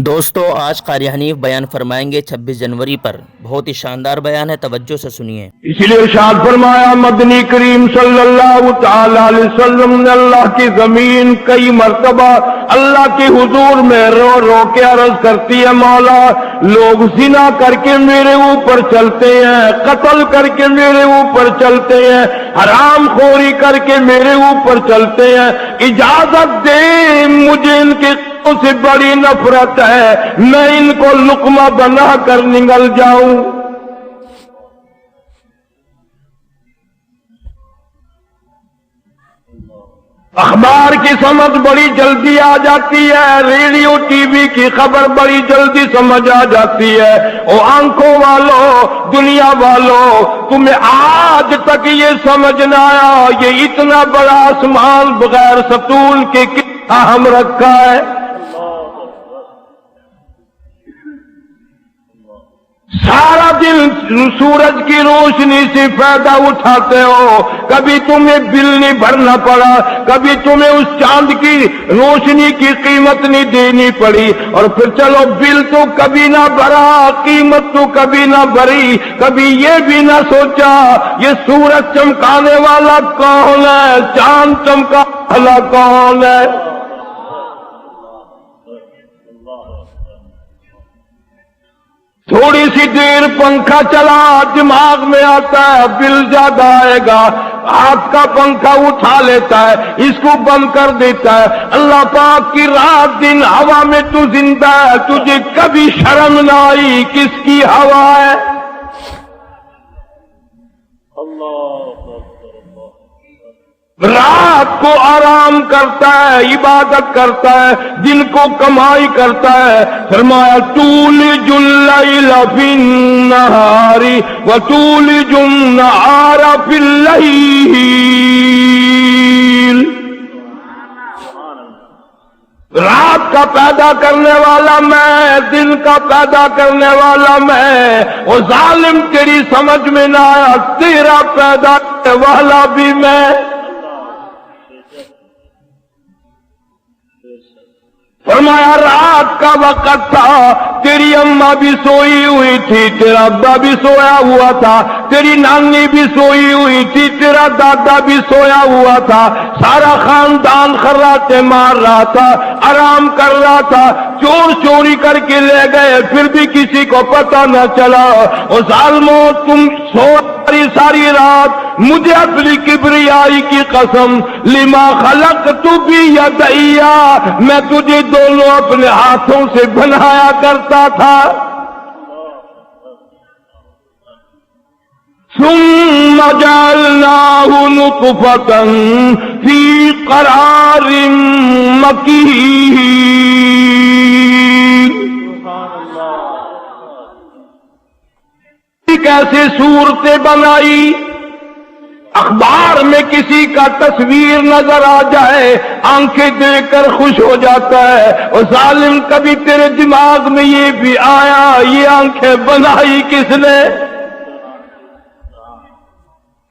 دوستو آج قاری حنیف بیان فرمائیں گے 26 جنوری پر۔ بہت ہی شاندار بیان ہے، توجہ سے سنیے۔ اس لیے ارشاد فرمایا مدنی کریم صلی اللہ تعالی علیہ وسلم نے اللہ کی زمین کئی مرتبہ اللہ کے حضور میں رو رو کے عرض کرتی ہے، مولا لوگ زنا کر کے میرے اوپر چلتے ہیں، قتل کر کے میرے اوپر چلتے ہیں، حرام خوری کر کے میرے اوپر چلتے ہیں، اجازت دے مجھے ان کے سے بڑی نفرت ہے، میں ان کو لقمہ بنا کر نگل جاؤں۔ اخبار کی سمجھ بڑی جلدی آ جاتی ہے، ریڈیو ٹی وی کی خبر بڑی جلدی سمجھ آ جاتی ہے۔ او آنکھوں والوں، دنیا والوں، تمہیں آج تک یہ سمجھ نہ آیا یہ اتنا بڑا آسمان بغیر ستون کے کتنا ہم رکھا ہے۔ سارا دن سورج کی روشنی سے فائدہ اٹھاتے ہو، کبھی تمہیں بل نہیں بھرنا پڑا، کبھی تمہیں اس چاند کی روشنی کی قیمت نہیں دینی پڑی، اور پھر چلو بل تو کبھی نہ بھرا، قیمت تو کبھی نہ بھری، کبھی یہ بھی نہ سوچا یہ سورج چمکانے والا کون ہے، چاند چمکانے والا کون ہے۔ تھوڑی سی دیر پنکھا چلا دماغ میں آتا ہے بل زیادہ آئے گا، ہاتھ کا پنکھا اٹھا لیتا ہے، اس کو بند کر دیتا ہے۔ اللہ پاک کی رات دن ہوا میں تو زندہ ہے، تجھے کبھی شرم نہ آئی کس کی ہوا ہے۔ رات کو آرام کرتا ہے، عبادت کرتا ہے، دن کو کمائی کرتا ہے۔ فرمایا تولج اللیل فی النہار وتولج النہار فی اللیل، رات کا پیدا کرنے والا میں، دن کا پیدا کرنے والا میں، وہ ظالم تیری سمجھ میں نہ آیا تیرا پیدا کرنے والا بھی میں۔ فرمایا رات کا وقت تھا، تیری اماں بھی سوئی ہوئی تھی، تیرا ابا بھی سویا ہوا تھا، تیری نانی بھی سوئی ہوئی تھی، تیرا دادا بھی سویا ہوا تھا، سارا خاندان خراٹے مار رہا تھا، آرام کر رہا تھا، چور چوری کر کے لے گئے پھر بھی کسی کو پتہ نہ چلا۔ اور ظالموں تم سو ساری رات، مجھے اپنی کبریائی کی قسم، لما خلقت بیدیا، میں تجھے دونوں اپنے ہاتھوں سے بنایا کرتا تھا۔ ثم جعلناہ نطفۃ فی قرار مکین، کیسے صورتیں بنائی، اخبار میں کسی کا تصویر نظر آ جائے آنکھیں دیکھ کر خوش ہو جاتا ہے، اور ظالم کبھی تیرے دماغ میں یہ بھی آیا یہ آنکھیں بنائی کس نے؟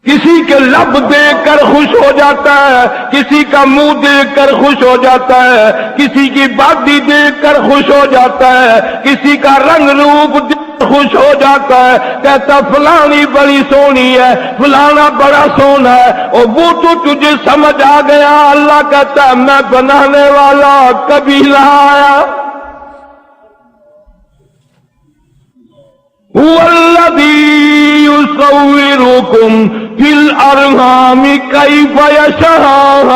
کسی کے لب دیکھ کر خوش ہو جاتا ہے، کسی کا منہ دیکھ کر خوش ہو جاتا ہے، کسی کی باڈی دیکھ کر خوش ہو جاتا ہے، کسی کا رنگ روپ دیکھ کر خوش ہو جاتا ہے، کہتا فلانی بڑی سونی ہے، فلانا بڑا سونا ہے، اور وہ تو تجھے سمجھ آ گیا۔ اللہ کہتا ہے میں بنانے والا کبھی نہ آیا۔ هو الذی یصورکم فی الارحام کیف یشاء،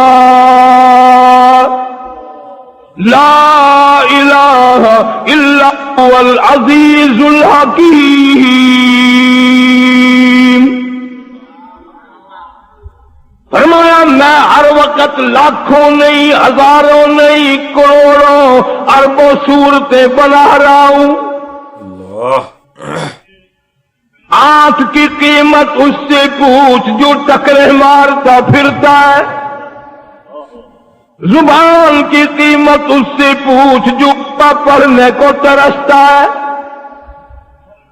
لا الہ الا هو العزیز الحکیم۔ فرمایا میں ہر وقت لاکھوں نہیں، ہزاروں نہیں، کروڑوں اربوں صورتیں بنا رہا ہوں۔ آنکھ کی قیمت اس سے پوچھ جو ٹکرے مارتا پھرتا ہے، زبان کی قیمت اس سے پوچھ جو پڑھنے کو ترستا ہے،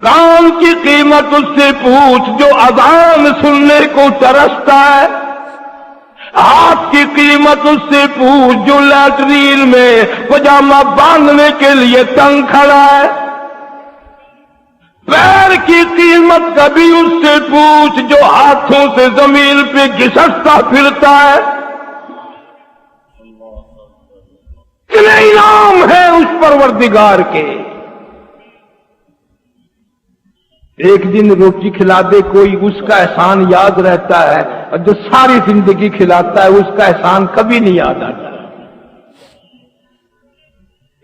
کان کی قیمت اس سے پوچھ جو اذان سننے کو ترستا ہے، ہاتھ کی قیمت اس سے پوچھ جو لیٹرین میں پجامہ باندھنے کے لیے تنگ کھڑا ہے. پیر کی قیمت کبھی اس سے پوچھ جو ہاتھوں سے زمین پہ گھسٹتا پھرتا ہے. کتنے انعام ہیں اس پروردگار کے. ایک دن روٹی کھلا دے کوئی، اس کا احسان یاد رہتا ہے، اور جو ساری زندگی کھلاتا ہے اس کا احسان کبھی نہیں یاد آتا.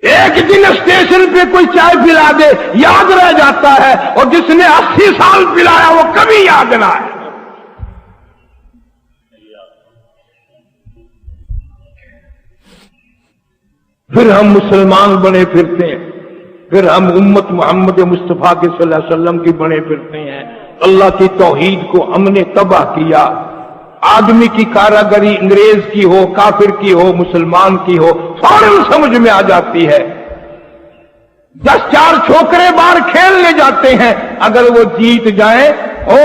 ایک دن اسٹیشن پہ کوئی چائے پلا دے یاد رہ جاتا ہے، اور جس نے 80 سال پلایا وہ کبھی یاد نہ آئے. پھر ہم مسلمان بنے پھرتے ہیں، پھر ہم امت محمد مصطفیٰ کے صلی اللہ علیہ وسلم کی بنے پھرتے ہیں. اللہ کی توحید کو ہم نے تباہ کیا. آدمی کی کاراگری انگریز کی ہو، کافر کی ہو، مسلمان کی ہو، فوراً سمجھ میں آ جاتی ہے. 10-4 چھوکرے باہر کھیلنے جاتے ہیں، اگر وہ جیت جائیں او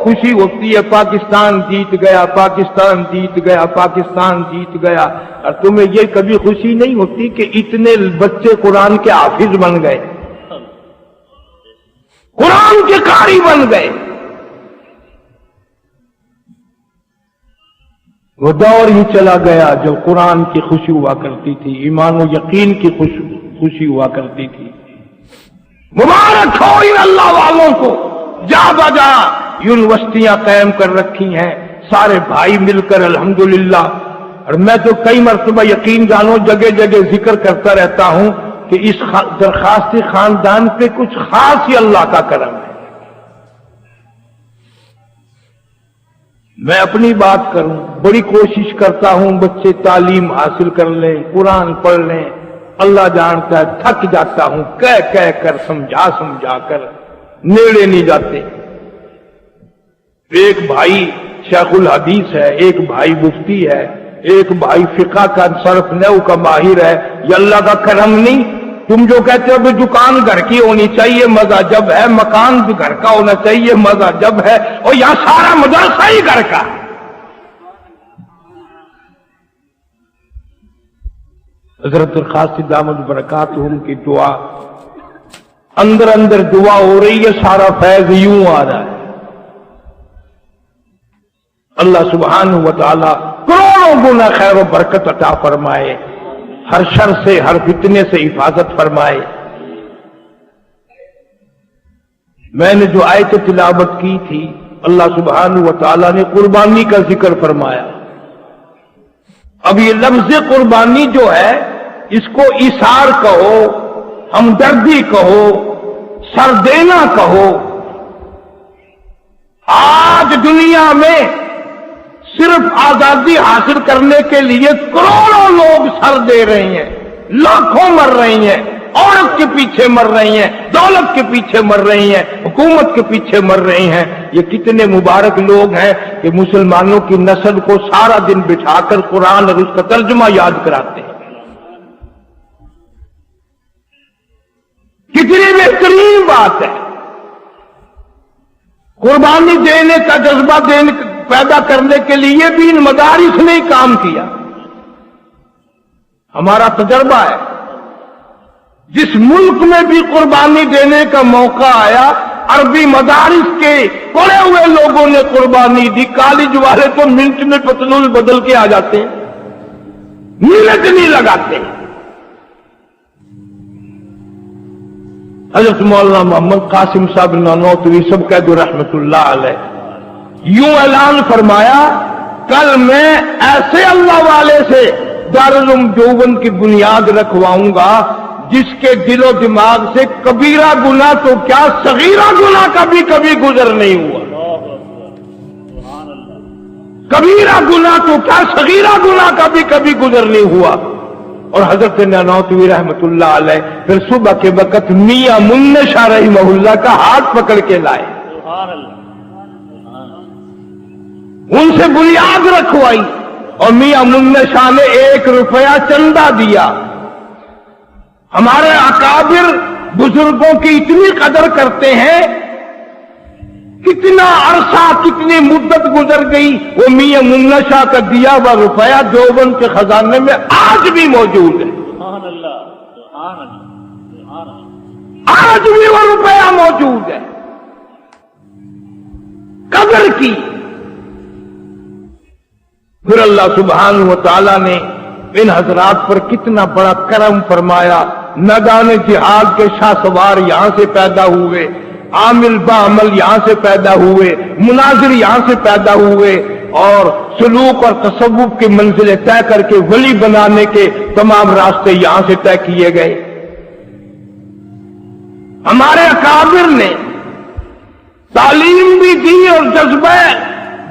خوشی ہوتی ہے، پاکستان جیت گیا، پاکستان جیت گیا، پاکستان جیت گیا. اور تمہیں یہ کبھی خوشی نہیں ہوتی کہ اتنے بچے قرآن کے حافظ بن گئے، قرآن کے قاری بن گئے. وہ دور ہی چلا گیا جو قرآن کی خوشی ہوا کرتی تھی، ایمان و یقین کی خوشی ہوا کرتی تھی. مبارک ہو ان اللہ والوں کو، جا بجا یونیورسٹیاں قائم کر رکھی ہیں سارے بھائی مل کر الحمدللہ. اور میں تو کئی مرتبہ یقین جانو جگہ جگہ ذکر کرتا رہتا ہوں کہ اس درخواستی خاندان پہ کچھ خاص ہی اللہ کا کرم ہے. میں اپنی بات کروں، بڑی کوشش کرتا ہوں بچے تعلیم حاصل کر لیں، قرآن پڑھ لیں. اللہ جانتا ہے تھک جاتا ہوں کہہ کر، سمجھا کر، نیڑے نہیں جاتے. ایک بھائی شیخ الحدیث ہے، ایک بھائی مفتی ہے، ایک بھائی فقہ کا صرف نحو کا ماہر ہے. یہ اللہ کا کرم نہیں؟ تم جو کہتے ہو کہ دکان گھر کی ہونی چاہیے، مزہ جب ہے، مکان بھی گھر کا ہونا چاہیے، مزہ جب ہے، اور یہاں سارا مدرسہ ہی گھر کا. حضرت درخواست دامت برکاتہم کی دعا، اندر دعا ہو رہی ہے، سارا فیض یوں آ رہا ہے. اللہ سبحانہ و تعالی کروڑوں گنا خیر و برکت عطا فرمائے، ہر شر سے، ہر فتنے سے حفاظت فرمائے. میں نے جو آیت تلاوت کی تھی، اللہ سبحانہ و تعالی نے قربانی کا ذکر فرمایا. اب یہ لفظ قربانی جو ہے، اس کو ایثار کہو، ہمدردی کہو، سر دینا کہو. آج دنیا میں صرف آزادی حاصل کرنے کے لیے کروڑوں لوگ سر دے رہے ہیں، لاکھوں مر رہی ہیں، عورت کے پیچھے مر رہی ہیں، دولت کے پیچھے مر رہی ہیں، حکومت کے پیچھے مر رہی ہیں. یہ کتنے مبارک لوگ ہیں کہ مسلمانوں کی نسل کو سارا دن بٹھا کر قرآن اور اس کا ترجمہ یاد کراتے ہیں. کتنی بہترین بات ہے. قربانی دینے کا جذبہ پیدا کرنے کے لیے بھی ان مدارس نے ہی کام کیا. ہمارا تجربہ ہے، جس ملک میں بھی قربانی دینے کا موقع آیا، عربی مدارس کے پڑھے ہوئے لوگوں نے قربانی دی. کالج والے تو منٹ میں پتلون بدل کے آ جاتے ہیں، منٹ نہیں لگاتے. حضرت مولانا محمد قاسم صاحب نانوتوی سب کہہ دو رحمت اللہ علیہ، یوں اعلان فرمایا، کل میں ایسے اللہ والے سے دارالعلوم دیوبند کی بنیاد رکھواؤں گا جس کے دل و دماغ سے کبیرہ گناہ تو کیا صغیرہ گناہ کا بھی کبھی گزر نہیں ہوا. کبیرہ گناہ تو کیا صغیرہ گناہ کا بھی کبھی گزر نہیں ہوا. اور حضرت نانوتوی رحمت اللہ علیہ پھر صبح کے وقت میاں منہ شاہ رحمہ اللہ کا ہاتھ پکڑ کے لائے، ان سے بنیاد رکھوائی، اور میاں منہ شاہ نے 1 روپیہ چندہ دیا. ہمارے اکابر بزرگوں کی اتنی قدر کرتے ہیں کتنا عرصہ کتنی مدت گزر گئی، وہ میاں ممنا شاہ کا دیا ہوا روپیہ دیوبند کے خزانے میں آج بھی موجود ہے، آج بھی وہ روپیہ موجود ہے، قدر کی۔ پھر اللہ سبحانہ و تعالیٰ نے ان حضرات پر کتنا بڑا کرم فرمایا، میدان جہاد کے شاہ سوار یہاں سے پیدا ہوئے، عامل بعمل یہاں سے پیدا ہوئے، مناظر یہاں سے پیدا ہوئے، اور سلوک اور تصوف کی منزلیں طے کر کے ولی بنانے کے تمام راستے یہاں سے طے کیے گئے۔ ہمارے اکابر نے تعلیم بھی دی اور جذبہ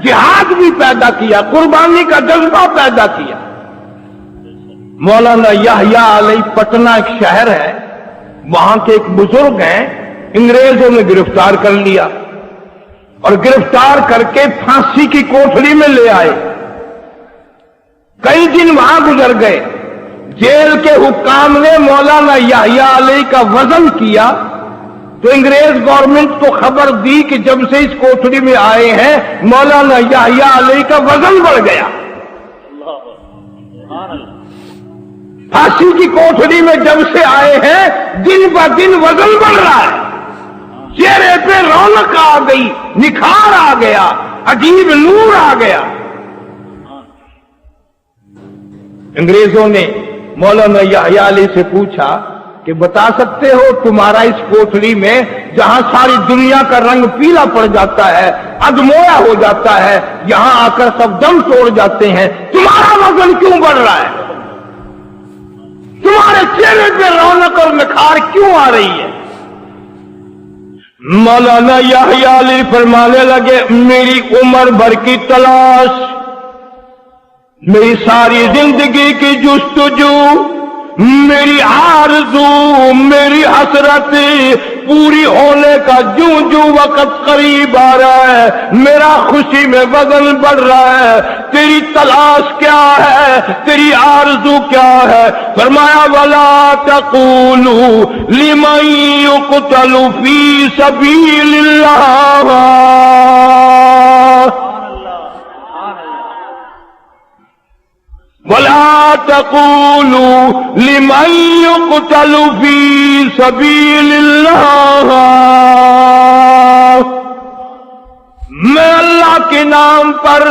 جہاد بھی پیدا کیا، قربانی کا جذبہ پیدا کیا۔ مولانا یحییٰ علیہ پٹنہ ایک شہر ہے، وہاں کے ایک بزرگ ہیں، انگریزوں نے گرفتار کر لیا اور گرفتار کر کے پھانسی کی کوٹھڑی میں لے آئے۔ کئی دن وہاں گزر گئے، جیل کے حکام نے مولانا یحییٰ علیہ کا وزن کیا تو انگریز گورنمنٹ کو خبر دی کہ جب سے اس کوٹھڑی میں آئے ہیں مولانا یحییٰ علیہ کا وزن بڑھ گیا۔ پھانسی کی کوٹھڑی میں جب سے آئے ہیں دن ب دن وزن بڑھ رہا ہے، چہرے پہ رونق آ گئی، نکھار آ گیا، عجیب نور آ گیا۔ انگریزوں نے مولانا یحییٰ علیہ سے پوچھا کہ بتا سکتے ہو تمہارا اس کوٹھڑی میں جہاں ساری دنیا کا رنگ پیلا پڑ جاتا ہے، ادمویا ہو جاتا ہے، یہاں آ کر سب دم توڑ جاتے ہیں، تمہارا وزن کیوں بڑھ رہا ہے؟ تمہارے چہرے پہ رونق اور نکھار کیوں آ رہی ہے؟ مولانا یحییٰ علیہ فرمانے لگے، میری عمر بھر کی تلاش، میری ساری زندگی کی جستجو، میری آرزو، میری حسرت پوری ہونے کا جوں جوں وقت قریب آ رہا ہے، میرا خوشی میں وزن بڑھ رہا ہے، تیری تلاش کیا ہے، تیری آرزو کیا ہے؟ فرمایا وَلَا تَقُولُوا لِمَن يُقْتَلُ فِي سَبِيلِ اللَّهِ، وَلَا تَقُولُوا لِمَن يُقْتَلُ فِي سَبِيلِ اللَّهِ، میں اللہ کے نام پر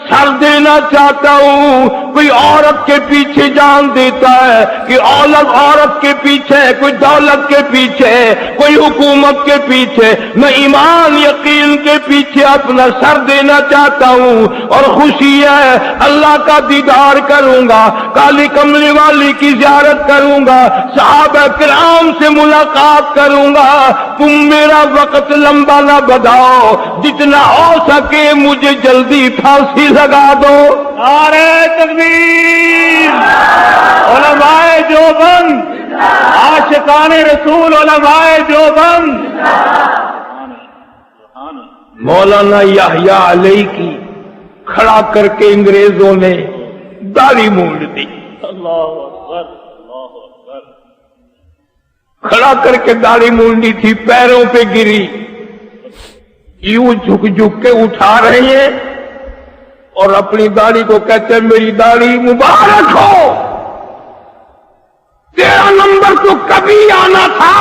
سر دینا چاہتا ہوں۔ کوئی عورت کے پیچھے جان دیتا ہے، کہ عورت کے پیچھے، کوئی دولت کے پیچھے، کوئی حکومت کے پیچھے، میں ایمان یقین کے پیچھے اپنا سر دینا چاہتا ہوں، اور خوشی ہے اللہ کا دیدار کروں گا، کالی کملی والی کی زیارت کروں گا، صحابہ کرام سے ملاقات کروں گا۔ تم میرا وقت لمبا نہ بدھاؤ، جتنا ہو سکے مجھے جلدی پھانسی لگا دو۔ نعرہ تکبیر، علماء دیوبند، عاشقان رسول علماء دیوبند۔ مولانا یحییٰ علیہ کی کھڑا کر کے انگریزوں نے داڑھی مونڈ دی، اللہ اکبر، اللہ اکبر۔ کھڑا کر کے داڑھی مونڈی تھی، پیروں پہ گری، یوں جھک جھک کے اٹھا رہے ہیں اور اپنی داڑھی کو کہتے ہیں میری داڑھی مبارک ہو، تیرا نمبر تو کبھی آنا تھا،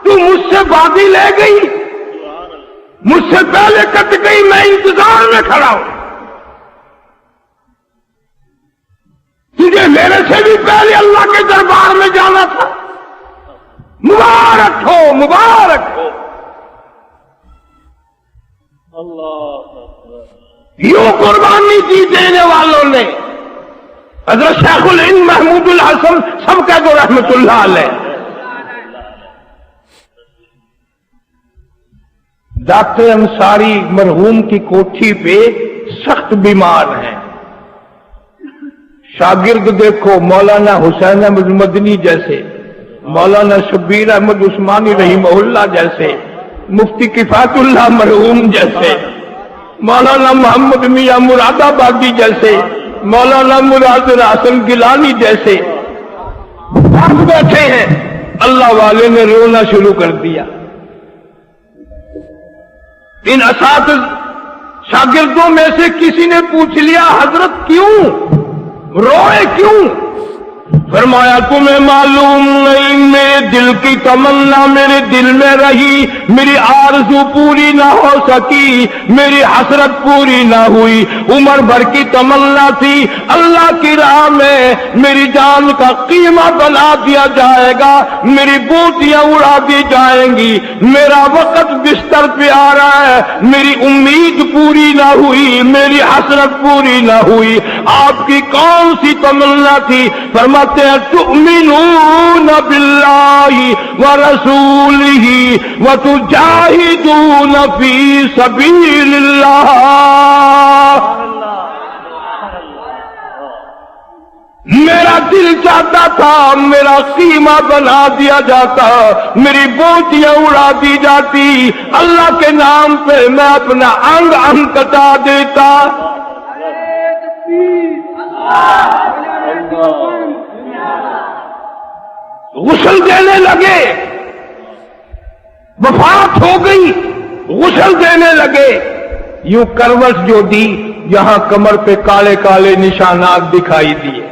تو مجھ سے بازی لے گئی، مجھ سے پہلے کٹ گئی، میں انتظار میں کھڑا ہوں، تجھے میرے سے بھی پہلے اللہ کے دربار میں جانا تھا، مبارک ہو، مبارک ہو۔ اللہ اکبر۔ یوں قربانی دی دینے والوں نے، حضرت شیخ الہند محمود الحسن سب کا جو رحمت اللہ علیہ، ڈاکٹر انصاری مرحوم کی کوٹھی پہ سخت بیمار ہیں، شاگرد دیکھو مولانا حسین احمد مدنی جیسے، مولانا شبیر احمد عثمانی رحمہ اللہ جیسے، مفتی کفایت اللہ مرحوم جیسے، مولانا محمد میاں مراد آبادی جیسے، مولانا مراد حسن گیلانی جیسے بیٹھے ہیں، اللہ والے نے رونا شروع کر دیا۔ ان اساتذ شاگردوں میں سے کسی نے پوچھ لیا حضرت کیوں روئے کیوں؟ فرمایا تمہیں معلوم نہیں میرے دل کی تمنا میرے دل میں رہی، میری آرزو پوری نہ ہو سکی، میری حسرت پوری نہ ہوئی، عمر بھر کی تمنا تھی اللہ کی راہ میں میری جان کا قیمہ بنا دیا جائے گا، میری بوٹیاں اڑا دی جائیں گی، میرا وقت بستر پہ آ رہا ہے، میری امید پوری نہ ہوئی، میری حسرت پوری نہ ہوئی۔ آپ کی کون سی تمنا تھی؟ فرماتے ہیں تؤمنون باللہ ورسولہ وتجاہدون فی سبیل اللہ۔ میرا دل چاہتا تھا میرا قیمہ بنا دیا جاتا، میری بوٹیاں اڑا دی جاتی، اللہ کے نام پہ میں اپنا انگ انگ کٹا دیتا۔ غسل دینے لگے، وفات ہو گئی، غسل دینے لگے، یوں کروٹ جو دی یہاں کمر پہ کالے کالے نشانات دکھائی دیے۔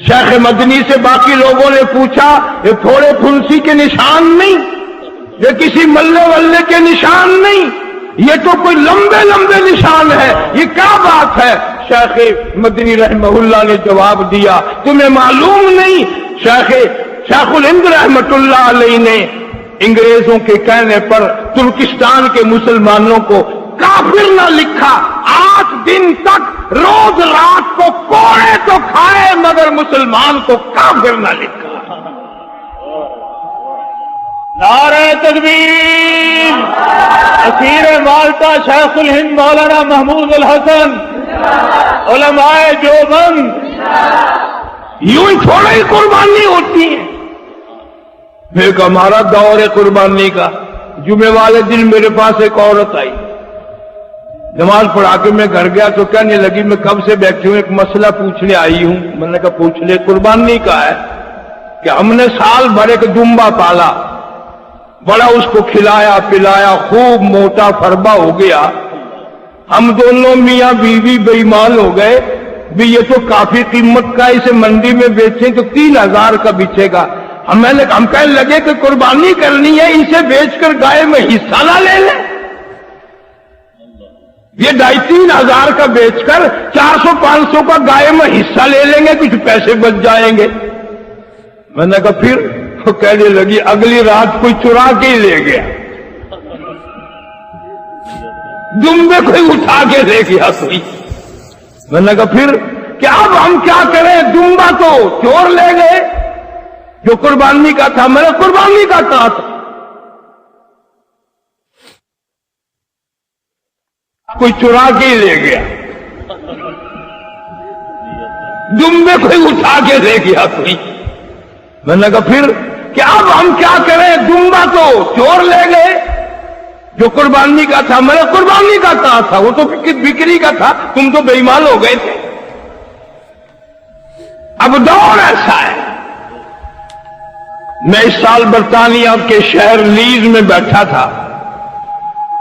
شیخ مدنی سے باقی لوگوں نے پوچھا یہ تھوڑے پھنسی کے نشان نہیں، یہ کسی ملے ولے کے نشان نہیں، یہ تو کوئی لمبے لمبے نشان ہے، یہ کیا بات ہے؟ شیخ مدنی رحمہ اللہ نے جواب دیا تمہیں معلوم نہیں، شیخ الہند رحمت اللہ علیہ نے انگریزوں کے کہنے پر ترکستان کے مسلمانوں کو کافر نہ لکھا، 8 دن تک روز رات کو کوڑے تو کھائے مگر مسلمان کو کافر نہ لکھا۔ نعرہ تکبیر! اسیر مالٹا شیخ الہند مولانا محمود الحسن، علماء دیوبند۔ یوں ہی تھوڑا ہی قربانی ہوتی ہے، ایک ہمارا دور ہے قربانی کا۔ جمعے والے دن میرے پاس ایک عورت آئی، نماز پڑھا کے میں گھر گیا تو کہنے لگی میں کب سے بیٹھی ہوں ایک مسئلہ پوچھنے آئی ہوں۔ میں نے کہا پوچھ لے۔ قربانی کا ہے کہ ہم نے سال بھر ایک دمبا پالا، بڑا اس کو کھلایا پلایا، خوب موٹا فربا ہو گیا، ہم دونوں میاں بیوی بے ایمان ہو گئے بھی یہ تو کافی قیمت کا، اسے منڈی میں بیچیں تو 3000 کا بچے گا۔ ہم کہنے لگے کہ قربانی کرنی ہے، اسے بیچ کر گائے میں حصہ نہ لے لیں، یہ 2500-3000 کا بیچ کر 400-500 کا گائے میں حصہ لے لیں گے، کچھ پیسے بچ جائیں گے۔ میں نے کہا پھر؟ تو کہنے لگی اگلی رات کوئی چرا کے ہی لے گیا، دمبے کوئی اٹھا کے لے گیا کوئی۔ میں نے کہا پھر کیا اب ہم کیا کریں؟ دمبا تو چور لے گئے جو قربانی کا تھا۔ میں نے قربانی کا کہا تھا، کوئی چرا کے ہی لے گیا، دمبے کوئی اٹھا کے لے گیا کوئی۔ میں نے کہا پھر کیا اب ہم کیا کریں؟ دمبا تو چور لے گئے جو قربانی کا تھا۔ میں نے قربانی کا کہا تھا، وہ تو بکری کا تھا، تم تو بے ایمان ہو گئے تھے۔ اب دور ایسا ہے، میں اس سال برطانیہ کے شہر لیز میں بیٹھا تھا،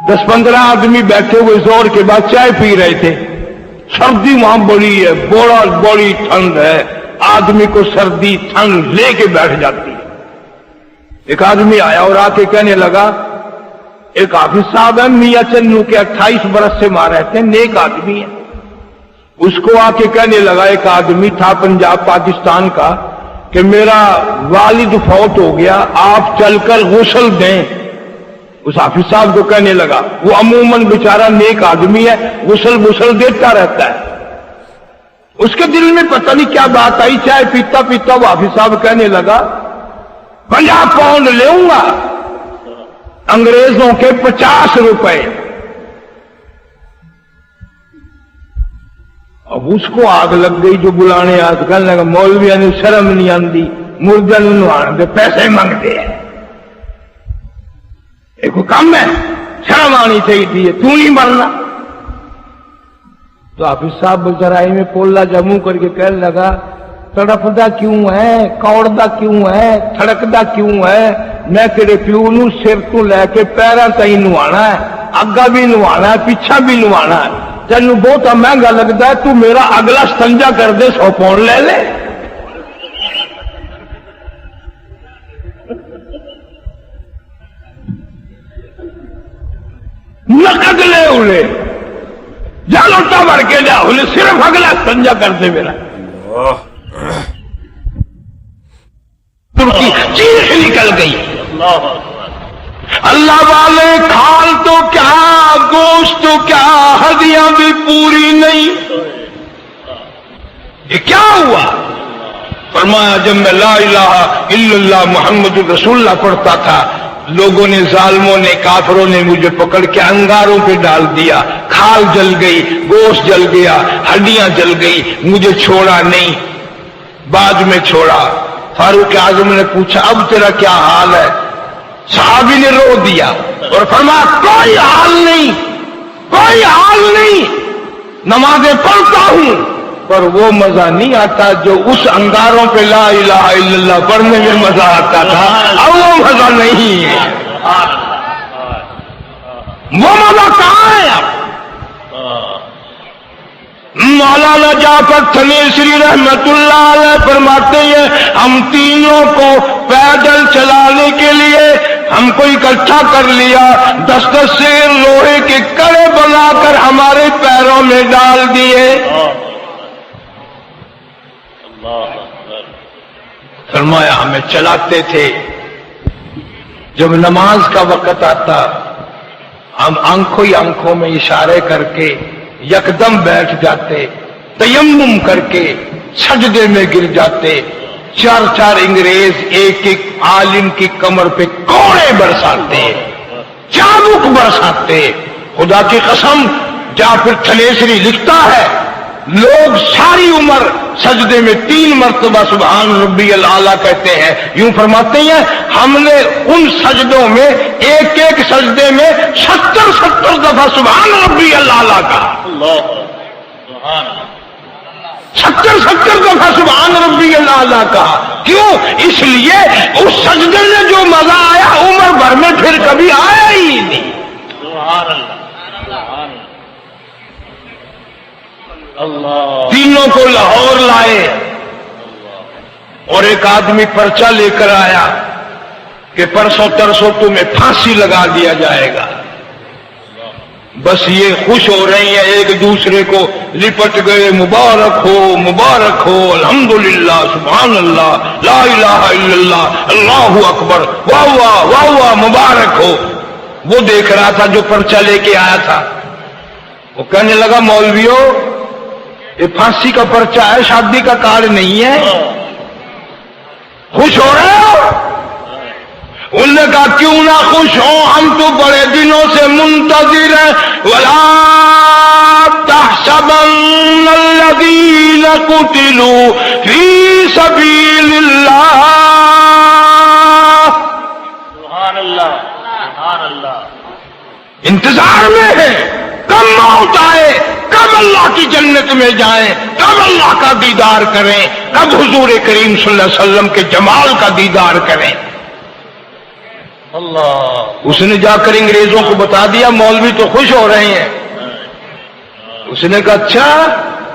10-15 آدمی بیٹھے ہوئے زور کے بعد چائے پی رہے تھے، سردی وہاں بڑی ہے، بڑی ٹھنڈ ہے، آدمی کو سردی ٹھنڈ لے کے بیٹھ جاتی ہے۔ ایک آدمی آیا اور آ کے کہنے لگا، ایک حافظ صاحب ہے میاں چنو کے 28 برس سے وہاں رہتے ہیں، نیک آدمی ہے۔ اس کو آ کے کہنے لگا ایک آدمی تھا پنجاب پاکستان کا کہ میرا والد فوت ہو گیا، آپ چل کر غسل دیں۔ اس حافظ صاحب کو کہنے لگا، وہ عموماً بیچارہ نیک آدمی ہے، غسل دیتا رہتا ہے۔ اس کے دل میں پتہ نہیں کیا بات آئی، چائے پیتا پیتا وہ حافظ صاحب کہنے لگا 50 پاؤنڈ لوں گا، انگریزوں کے 50 روپے۔ اب اس کو آگ لگ گئی جو بلانے آج، کہنے لگا مولویاں نے شرم نہیں آندی، مردن نوان پیسے مانگتے ہیں، ایک کم ہے، شرم آنی چاہیے تھی، تو نہیں مرنا۔ تو حافظ صاحب بزرائی میں پولا جموں کر کے کہنے لگا تڑپدا کیوں ہے، کوڑدا کیوں ہے، تھڑکدا کیوں ہے؟ میں تیرے پیو نو سر تو لے کے پیراں تائیں نوانا ہے، اگا بھی نوانا ہے، پیچھا بھی نوانا ہے، تینوں بہت مہنگا لگتا ہے، تو میرا اگلا استنجا کر دے 100 پاؤنڈ لے لے۔ نقد لے انہیں جا لوٹا بھر کے جا، انہیں صرف اگلا استنجا کر دے میرا۔ ترکی چیخ نکل گئی، اللہ والے کھال تو کیا گوشت تو کیا ہڈیاں بھی پوری نہیں، یہ کیا ہوا؟ فرمایا جب میں لا الہ الا اللہ محمد رسول اللہ پڑھتا تھا، لوگوں نے، ظالموں نے، کافروں نے مجھے پکڑ کے انگاروں پہ ڈال دیا، کھال جل گئی، گوشت جل گیا، ہڈیاں جل گئی، مجھے چھوڑا نہیں، بعد میں چھوڑا۔ فاروق اعظم نے پوچھا اب تیرا کیا حال ہے؟ صحابی نے رو دیا اور فرمایا کوئی حال نہیں، کوئی حال نہیں، نمازیں پڑھتا ہوں پر وہ مزہ نہیں آتا جو اس انگاروں پہ لا الہ الا اللہ پڑھنے میں مزہ آتا تھا، اب وہ مزہ نہیں ہے، وہ مزہ کہاں ہے اب؟ مولانا جعفر تھنیسری رحمت اللہ علیہ فرماتے ہیں ہم تینوں کو پیدل چلانے کے لیے ہم کو اکٹھا کر لیا، 10 سے لوہے کے کڑے بنا کر ہمارے پیروں میں ڈال دیے۔ فرمایا ہمیں چلاتے تھے، جب نماز کا وقت آتا ہم آنکھوں ہی آنکھوں میں اشارے کر کے یکدم بیٹھ جاتے، تیمم کر کے سجدے میں گر جاتے، 4 انگریز ایک ایک عالم کی کمر پہ کوڑے برساتے، چابک برساتے۔ خدا کی قسم جعفر تھنیسری لکھتا ہے لوگ ساری عمر سجدے میں 3 مرتبہ سبحان ربی الاعلیٰ کہتے ہیں، یوں فرماتے ہیں ہم نے ان سجدوں میں ایک ایک سجدے میں 70 دفعہ سبحان ربی الاعلیٰ کہا، 70 دفعہ سبحان ربی الاعلیٰ کہا۔ کیوں؟ اس لیے اس سجدے میں جو مزہ آیا عمر بھر میں پھر کبھی آیا ہی نہیں۔ تینوں کو لاہور لائے اور ایک آدمی پرچہ لے کر آیا کہ پرسوں ترسوں تمہیں پھانسی لگا دیا جائے گا۔ بس یہ خوش ہو رہی ہیں، ایک دوسرے کو لپٹ گئے، مبارک ہو، الحمدللہ، سبحان اللہ، لا الہ الا اللہ، اللہ اکبر، واہ واہ واہ واہ، مبارک ہو۔ وہ دیکھ رہا تھا جو پرچہ لے کے آیا تھا، وہ کہنے لگا مولویوں یہ پھانسی کا پرچہ ہے، شادی کا کارڈ نہیں ہے، خوش ہو رہے ہو؟ انہوں نے کہا کیوں نہ خوش ہو، ہم تو بڑے دنوں سے منتظر ہیں۔ وَلَا تَحْسَبَنَّ الَّذِينَ قُتِلُوا فِي سَبِيلِ اللَّهِ، سبحان اللہ، سبحان اللہ، انتظار میں ہے کب موت آئے، کب اللہ کی جنت میں جائیں، کب اللہ کا دیدار کریں، کب حضور کریم صلی اللہ علیہ وسلم کے جمال کا دیدار کریں۔ اللہ، اس نے جا کر انگریزوں کو بتا دیا مولوی تو خوش ہو رہے ہیں۔ اس نے کہا اچھا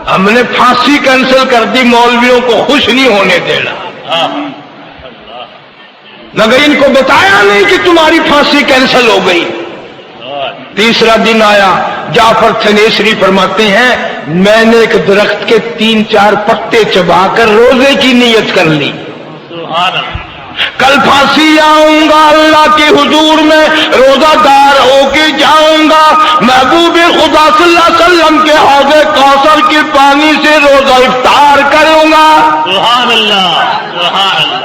ہم نے پھانسی کینسل کر دی، مولویوں کو خوش نہیں ہونے دینا، مگر ان کو بتایا نہیں کہ تمہاری پھانسی کینسل ہو گئی۔ تیسرا دن آیا، جعفر تھنیسری فرماتے ہیں میں نے ایک درخت کے 3-4 پتے چبا کر روزے کی نیت کر لی، کل پھانسی آؤں گا، اللہ کے حضور میں روزہ دار ہو کے جاؤں گا، محبوب خدا صلی اللہ علیہ وسلم کے حوض کوثر کے پانی سے روزہ افطار کروں گا۔ سبحان اللہ، سبحان اللہ۔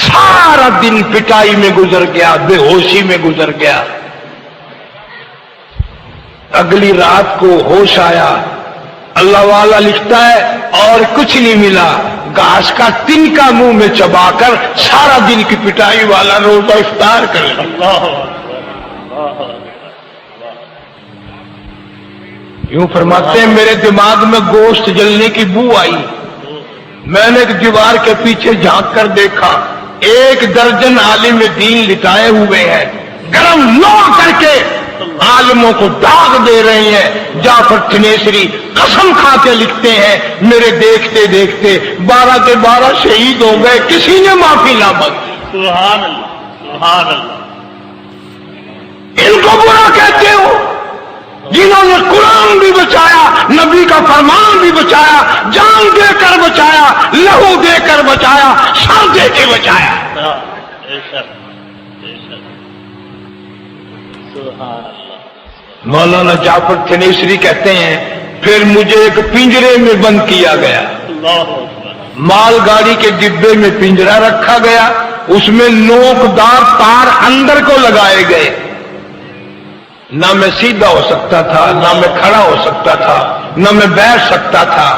سارا دن پٹائی میں گزر گیا، بے ہوشی میں گزر گیا۔ اگلی رات کو ہوش آیا، اللہ والا لکھتا ہے اور کچھ نہیں ملا، گھاس کا تنکا منہ میں چبا کر سارا دن کی پٹائی والا روزہ افطار کر لیا۔ یوں فرماتے ہیں میرے دماغ میں گوشت جلنے کی بو آئی، میں نے ایک دیوار کے پیچھے جھانک کر دیکھا 1 درجن عالم دین لٹائے ہوئے ہیں، گرم لوہ کر کے عالموں کو داغ دے رہے ہیں۔ جعفر تنیسری قسم کھا کے لکھتے ہیں میرے دیکھتے دیکھتے 12 کے 12 شہید ہو گئے، کسی نے معافی نہ مانگی۔ سبحان اللہ، سبحان اللہ۔ ان کو برا کہتے ہو جنہوں نے قرآن بھی بچایا، نبی کا فرمان بھی بچایا، جان دے کر بچایا، لہو دے کر بچایا، سر دے کے بچایا۔ بے شک، بے شک۔ سبحان اللہ۔ مولانا جعفر تنیسری کہتے ہیں پھر مجھے ایک پنجرے میں بند کیا گیا، اللہ اکبر۔ مال گاڑی کے ڈبے میں پنجرا رکھا گیا، اس میں نوکدار تار اندر کو لگائے گئے، نہ میں سیدھا ہو سکتا تھا، نہ میں کھڑا ہو سکتا تھا، نہ میں بیٹھ سکتا تھا۔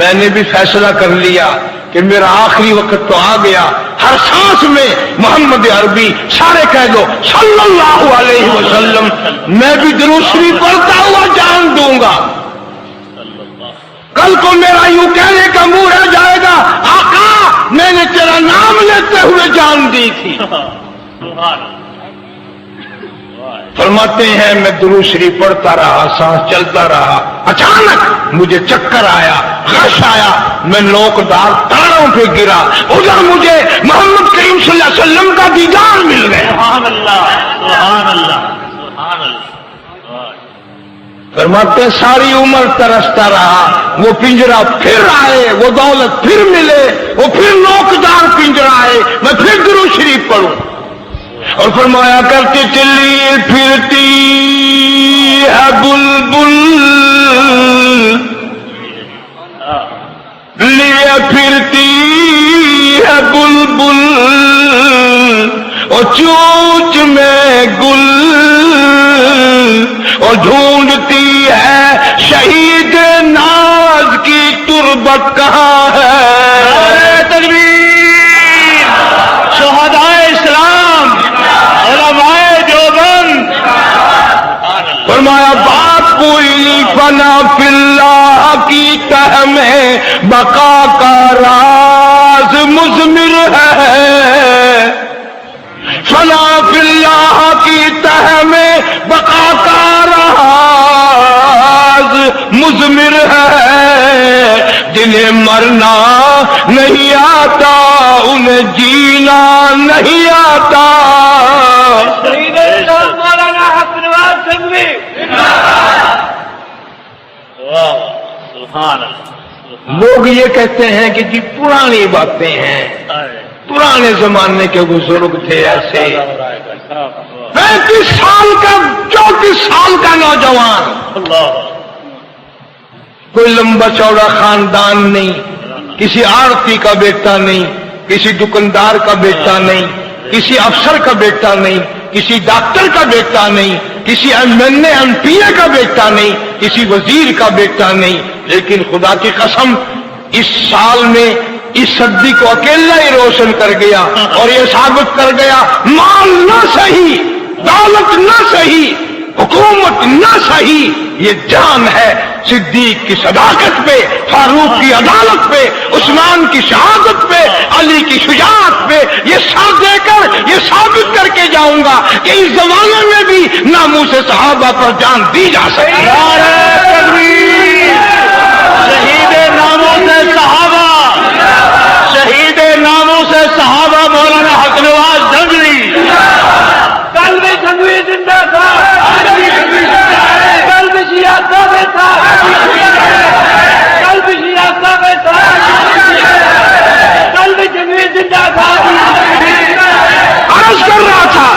میں نے بھی فیصلہ کر لیا کہ میرا آخری وقت تو آ گیا، ہر سانس میں محمد عربی، سارے کہہ دو صلی اللہ علیہ وسلم، میں بھی درود شریف پڑھتا ہوا جان دوں گا۔ کل کو میرا یوں کہنے کا منہ رہ جائے گا آقا میں نے تیرا نام لیتے ہوئے جان دی تھی۔ سبحان اللہ۔ فرماتے ہیں میں درود شریف پڑھتا رہا، سانس چلتا رہا، اچانک مجھے چکر آیا، غش آیا، میں نوکدار تاروں پہ گرا، ادھر مجھے محمد کریم صلی اللہ علیہ وسلم کا دیدار مل گیا۔ سبحان اللہ، سبحان اللہ، سبحان اللہ۔ فرماتے ہیں ساری عمر ترستا رہا، وہ پنجرا پھر آئے، وہ دولت پھر ملے، وہ پھر نوکدار پنجرا آئے، میں پھر درود شریف پڑھوں۔ اور فرمایا کرتی چلی پھرتی ہے بلبل، لیے پھرتی ہے بلبل، اور چونچ میں گل، اور ڈھونڈتی ہے شہید ناز کی تربت کہاں ہے۔ نعرہ تکبیر، شہدائے اسلام، علماء دیوبند۔ فرمایا بات کوئی فنا فی اللہ کی تہ میں بقا کا راز مضمر ہے، فنا فی اللہ کی تہ میں بقا کا راز مضمر ہے، جنہیں مرنا نہیں آتا انہیں جینا نہیں آتا۔ مولانا حق نواز سنگوی۔ سبحان اللہ۔ لوگ یہ کہتے ہیں کہ جی پرانی باتیں ہیں، پرانے زمانے کے بزرگ تھے ایسے، 35 سال کا 34 سال کا نوجوان، کوئی لمبا چوڑا خاندان نہیں، کسی آڑتی کا بیٹا نہیں، کسی دکاندار کا بیٹا نہیں، کسی افسر کا بیٹا نہیں، کسی ڈاکٹر کا بیٹا نہیں، کسی ایم پی اے کا بیٹا نہیں، کسی وزیر کا بیٹا نہیں، لیکن خدا کی قسم اس سال میں اس صدی کو اکیلا ہی روشن کر گیا اور یہ ثابت کر گیا مال نہ صحیح، دولت نہ صحیح، حکومت نہ صحیح، یہ جان ہے صدیق کی صداقت پہ، فاروق کی عدالت پہ، عثمان کی شہادت پہ، علی کی شجاعت پہ، یہ سر دے کر یہ ثابت کر کے جاؤں گا کہ اس زمانے میں بھی ناموس صحابہ پر جان دی جا سکتی ہے۔ نعرہ تکبیر، شہید ناموں سے صحابہ، شہید ناموں سے صحابہ مولانا حق نواز جنگلی۔ قلب جنگلی زندہ تھا، قلب شیعہ ثابت تھا، قلب شیعہ ثابت تھا، قلب جنگلی زندہ تھا۔ عرض کر رہا تھا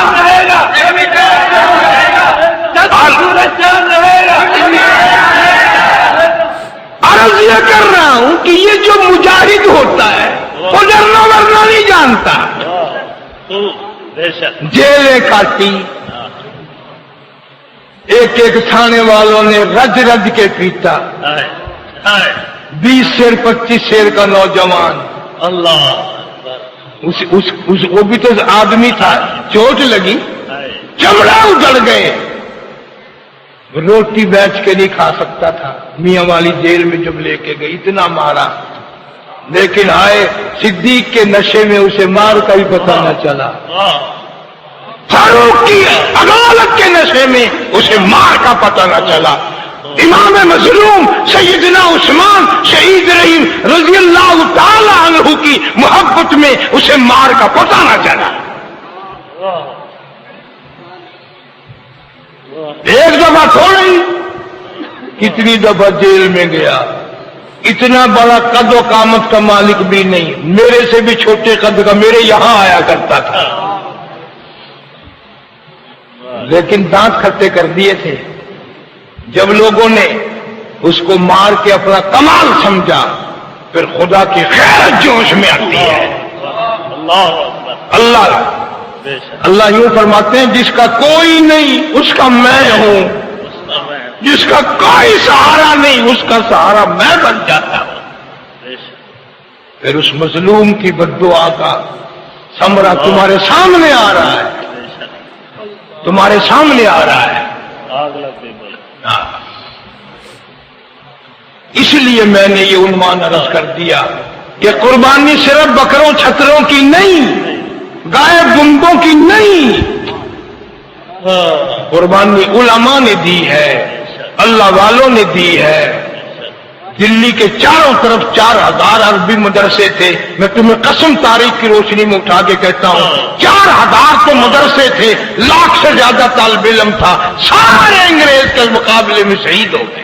عرض یہ کر رہا ہوں کہ یہ جو مجاہد ہوتا ہے وہ ڈرنا ورنا نہیں جانتا، جیلیں کاٹی، ایک ایک تھانے والوں نے رج رج کے پیٹا، 20 سیر 25 سیر کا نوجوان، اللہ وہ بھی تو آدمی تھا، چوٹ لگی، چمڑا اجڑ گئے، روٹی بیچ کے نہیں کھا سکتا تھا، میاں والی جیل میں جب لے کے گئی اتنا مارا، لیکن آئے صدیق کے نشے میں اسے مار کا بھی پتہ نہ چلا، فاروق کی عدالت کے نشے میں اسے مار کا پتہ نہ چلا، امام مظلوم سیدنا عثمان شہید رحیم رضی اللہ تعالی عنہ کی محبت میں اسے مار کا پتہ نہ چلا۔ ایک دفعہ تھوڑی، کتنی دفعہ جیل میں گیا، اتنا بڑا قد و قامت کا مالک بھی نہیں، میرے سے بھی چھوٹے قد کا، میرے یہاں آیا کرتا تھا، لیکن دانت کھٹے کر دیے تھے۔ جب لوگوں نے اس کو مار کے اپنا کمال سمجھا، پھر خدا کی خیرت جوش میں آتی ہے۔ اللہ یوں فرماتے ہیں جس کا کوئی نہیں اس کا میں ہوں، جس کا کوئی سہارا نہیں اس کا سہارا میں بن جاتا ہوں۔ پھر اس مظلوم کی بد دعا کا ثمرہ تمہارے سامنے آ رہا ہے، تمہارے سامنے آ رہا ہے۔ اس لیے میں نے یہ عنوان عرض کر دیا کہ قربانی صرف بکروں چھتروں کی نہیں، گائے بندوں کی نہیں، قربانی علماء نے دی ہے، اللہ والوں نے دی ہے۔ دلی کے چاروں طرف 4000 عربی مدرسے تھے، میں تمہیں قسم تاریخ کی روشنی میں اٹھا کے کہتا ہوں 4000 تو مدرسے تھے، لاکھ سے زیادہ طالب علم تھا، سارے انگریز کے مقابلے میں شہید ہو گئے۔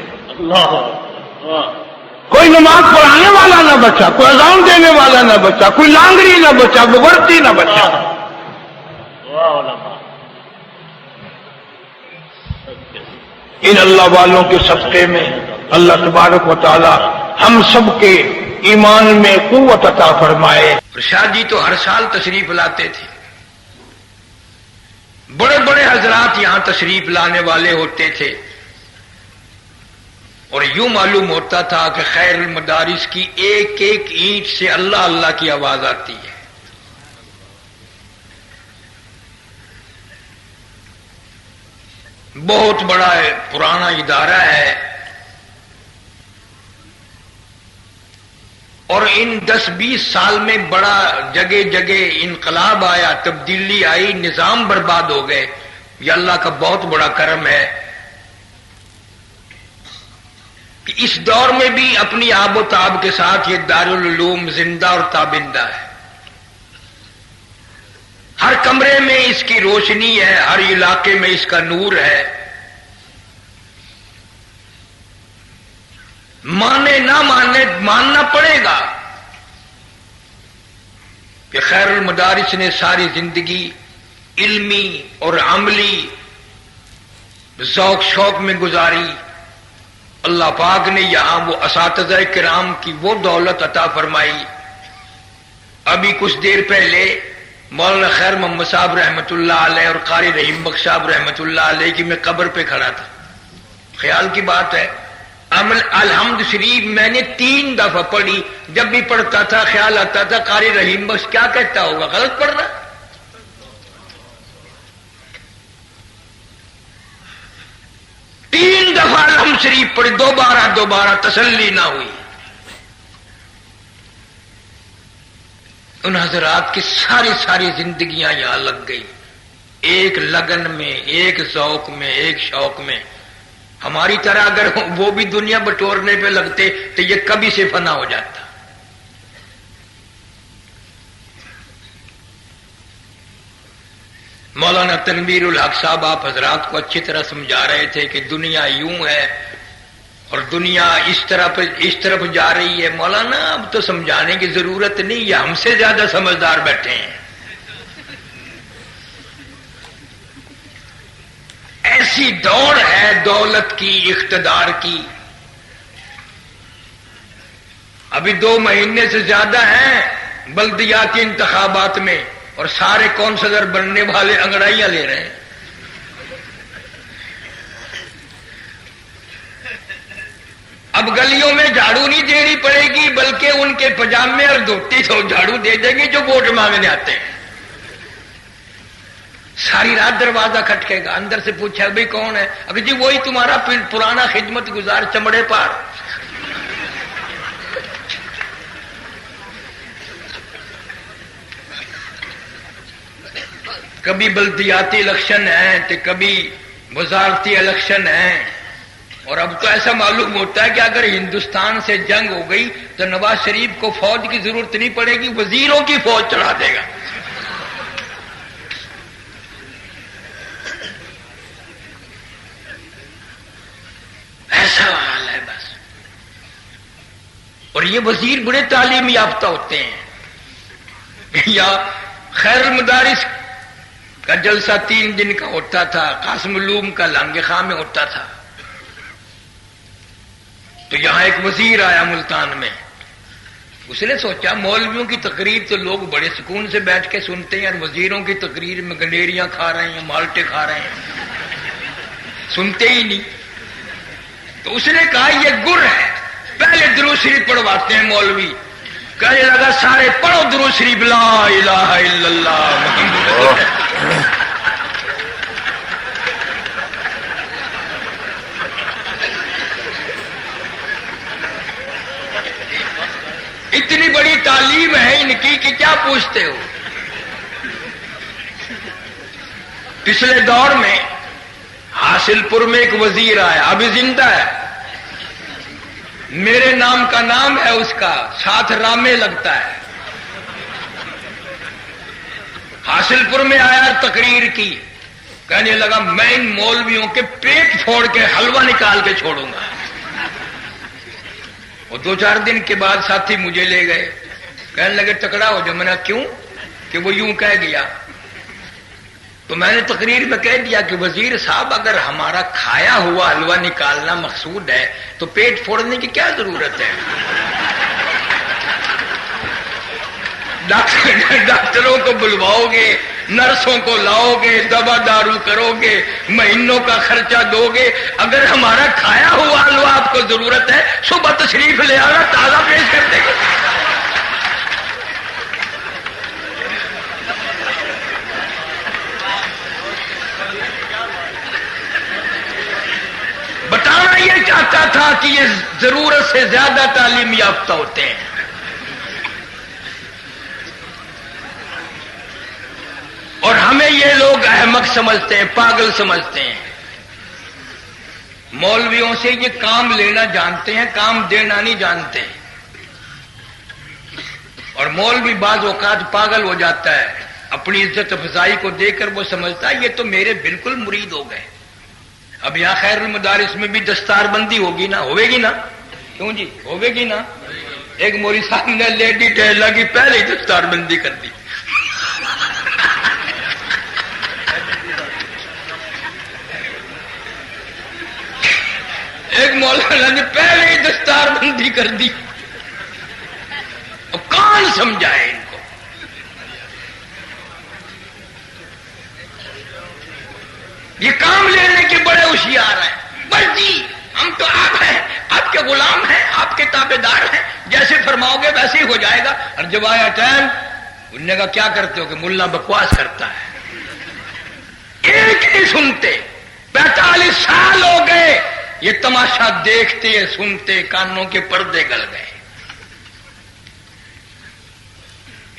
کوئی نماز پڑھانے والا نہ بچا، کوئی اذان دینے والا نہ بچا، کوئی لانگڑی نہ بچا، بغرتی نہ بچا۔ ان اللہ والوں کے صدقے میں اللہ تبارک و تعالی ہم سب کے ایمان میں قوت عطا فرمائے۔ شاہ جی تو ہر سال تشریف لاتے تھے، بڑے بڑے حضرات یہاں تشریف لانے والے ہوتے تھے، اور یوں معلوم ہوتا تھا کہ خیر المدارس کی ایک ایک اینٹ سے اللہ اللہ کی آواز آتی ہے۔ بہت بڑا پرانا ادارہ ہے، اور ان 10-20 سال میں بڑا جگہ جگہ انقلاب آیا، تبدیلی آئی، نظام برباد ہو گئے۔ یہ اللہ کا بہت بڑا کرم ہے کہ اس دور میں بھی اپنی آب و تاب کے ساتھ یہ دارالعلوم زندہ اور تابندہ ہے۔ ہر کمرے میں اس کی روشنی ہے، ہر علاقے میں اس کا نور ہے۔ مانے نہ مانے، ماننا پڑے گا کہ خیر المدارس نے ساری زندگی علمی اور عملی ذوق شوق میں گزاری۔ اللہ پاک نے یہاں وہ اساتذہ کرام کی وہ دولت عطا فرمائی۔ ابھی کچھ دیر پہلے مولانا خیر محمد صاحب رحمۃ اللہ علیہ اور قاری رحیم بخش صاحب رحمۃ اللہ علیہ کی میں قبر پہ کھڑا تھا، خیال کی بات ہے، الحمد شریف میں نے 3 دفعہ پڑھی، جب بھی پڑھتا تھا خیال آتا تھا قاری رحیم بخش کیا کہتا ہوگا، غلط پڑھ رہا۔ 3 دفعہ الحمد شریف پڑھی، دوبارہ تسلی نہ ہوئی۔ ان حضرات کی ساری زندگیاں یہاں لگ گئی، ایک لگن میں، ایک ذوق میں، ایک شوق میں۔ ہماری طرح اگر وہ بھی دنیا بٹورنے پہ لگتے تو یہ کبھی سے فنا ہو جاتا۔ مولانا تنویر الحق صاحب آپ حضرات کو اچھی طرح سمجھا رہے تھے کہ دنیا یوں ہے اور دنیا اس طرف جا رہی ہے۔ مولانا اب تو سمجھانے کی ضرورت نہیں، یہ ہم سے زیادہ سمجھدار بیٹھے ہیں۔ ایسی دوڑ ہے دولت کی، اقتدار کی۔ ابھی 2 مہینے سے زیادہ ہیں بلدیاتی انتخابات میں، اور سارے کونسلر بننے والے انگڑائیاں لے رہے ہیں۔ اب گلیوں میں جھاڑو نہیں دینی پڑے گی، بلکہ ان کے پجامے اور دھوتی تو جھاڑو دے دیں گے جو ووٹ مانگنے آتے ہیں۔ ساری رات دروازہ کھٹکے گا، اندر سے پوچھا بھائی کون ہے؟ ابھی جی وہی تمہارا پرانا خدمت گزار چمڑے پار۔ کبھی بلدیاتی الیکشن ہیں تو کبھی وزارتی الیکشن ہیں، اور اب تو ایسا معلوم ہوتا ہے کہ اگر ہندوستان سے جنگ ہو گئی تو نواز شریف کو فوج کی ضرورت نہیں پڑے گی، وزیروں کی فوج چڑھا دے گا۔ ایسا حال ہے بس۔ اور یہ وزیر بڑے تعلیم یافتہ ہوتے ہیں۔ یا خیر المدارس کا جلسہ 3 دن کا ہوتا تھا، قاسم علوم کا لانگے خاں میں ہوتا تھا، تو یہاں ایک وزیر آیا ملتان میں۔ اس نے سوچا مولویوں کی تقریر تو لوگ بڑے سکون سے بیٹھ کے سنتے ہیں، اور وزیروں کی تقریر میں گنڈیریاں کھا رہے ہیں، مالٹے کھا رہے ہیں، سنتے ہی نہیں۔ تو اس نے کہا یہ گر ہے، پہلے درود شریف پڑھواتے ہیں مولوی۔ کہنے لگا سارے پڑھو درود شریف، لا الہ الا اللہ محمد رسول اللہ۔ اتنی بڑی تعلیم ہے ان کی کہ کیا پوچھتے ہو۔ پچھلے دور میں حاصل پور میں ایک وزیر آیا، ابھی زندہ ہے، میرے نام کا نام ہے اس کا، ساتھ رامے لگتا ہے۔ حاصل پور میں آیا، تقریر کی، کہنے لگا میں ان مولویوں کے پیٹ پھوڑ کے حلوہ نکال کے چھوڑوں گا۔ اور 2-4 دن کے بعد ساتھی مجھے لے گئے، کہنے لگے تکڑا ہو جا۔ میں نے کیوں؟ کہ وہ یوں کہہ گیا۔ تو میں نے تقریر میں کہہ دیا کہ وزیر صاحب اگر ہمارا کھایا ہوا حلوہ نکالنا مقصود ہے تو پیٹ پھوڑنے کی کیا ضرورت ہے؟ ڈاکٹروں کو بلواؤ گے، نرسوں کو لاؤ گے، دوا دارو کرو گے، مہینوں کا خرچہ دو گے، اگر ہمارا کھایا ہوا حلوہ آپ کو ضرورت ہے صبح تشریف لے آنا، تازہ پیش کر دیں گے۔ بتانا یہ چاہتا تھا کہ یہ ضرورت سے زیادہ تعلیم یافتہ ہوتے ہیں۔ اور ہمیں یہ لوگ احمق سمجھتے ہیں، پاگل سمجھتے ہیں۔ مولویوں سے یہ کام لینا جانتے ہیں، کام دینا نہیں جانتے۔ اور مولوی بعض اوقات پاگل ہو جاتا ہے، اپنی عزت افزائی کو دے کر وہ سمجھتا ہے یہ تو میرے بالکل مرید ہو گئے۔ اب یہاں خیر المدارس میں بھی دستار بندی ہوگی نا، ہوے گی نا؟ کیوں جی ہوے گی نا؟ ایک مولوی صاحب نے لیڈی ٹہلا کی پہلے ہی دستار بندی کر دی۔ ایک مولانا نے پہلے ہی دستار بندی کر دی۔ اب کون سمجھائے ان کو؟ یہ کام لینے کے بڑے ہوشیار ہیں، بس جی ہم تو آپ ہیں، آپ کے غلام ہیں، آپ کے تابع دار ہیں، جیسے فرماؤ گے ویسے ہی ہو جائے گا۔ اور جب آیا ٹائم، انہوں نے کہا کیا کرتے ہو؟ کہ ملا بکواس کرتا ہے۔ ایک نہیں سنتے، 45 سال ہو گئے یہ تماشا دیکھتے سنتے، کانوں کے پردے گل گئے۔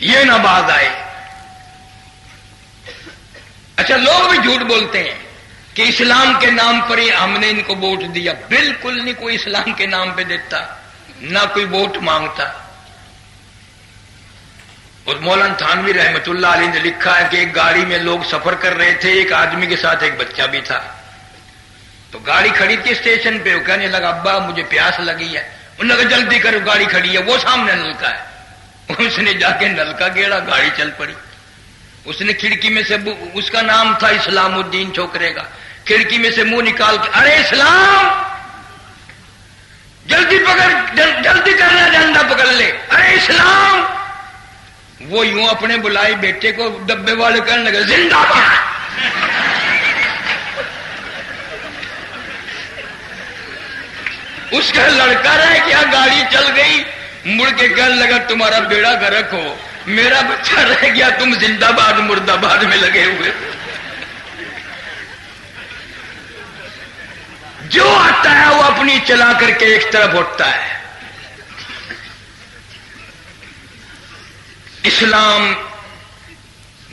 یہ نہ باز آئے۔ اچھا لوگ بھی جھوٹ بولتے ہیں کہ اسلام کے نام پر ہی ہم نے ان کو ووٹ دیا۔ بالکل نہیں، کوئی اسلام کے نام پہ دیتا، نہ کوئی ووٹ مانگتا۔ اور مولانا تھانوی رحمت اللہ علیہ نے لکھا ہے کہ ایک گاڑی میں لوگ سفر کر رہے تھے، ایک آدمی کے ساتھ ایک بچہ بھی تھا۔ تو گاڑی کھڑی تھی اسٹیشن پہ، وہ کہنے لگا ابا مجھے پیاس لگی ہے۔ انہوں نے کہا جلدی کرو گاڑی کھڑی ہے، وہ سامنے نلکا ہے۔ اس نے جا کے نلکا گیڑا، گاڑی چل پڑی۔ اس نے کھڑکی میں سے، اس کا نام تھا اسلام الدین چھوکرے کا، کھڑکی میں سے منہ نکال کے ارے اسلام جلدی پکڑ، جلدی کرنا، ڈنڈا پکڑ لے، ارے اسلام۔ وہ یوں اپنے بلائی بیٹے کو ڈبے والے کرنے لگے زندہ باد۔ اس کا لڑکا رہ گیا، گاڑی چل گئی، مڑ کے کہنے لگا تمہارا بیڑا گرک ہو، میرا بچہ رہ گیا، تم زندہ باد مرد آباد میں لگے ہوئے۔ جو آتا ہے وہ اپنی چلا کر کے ایک طرف اٹھتا ہے۔ اسلام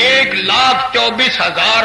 1,24,000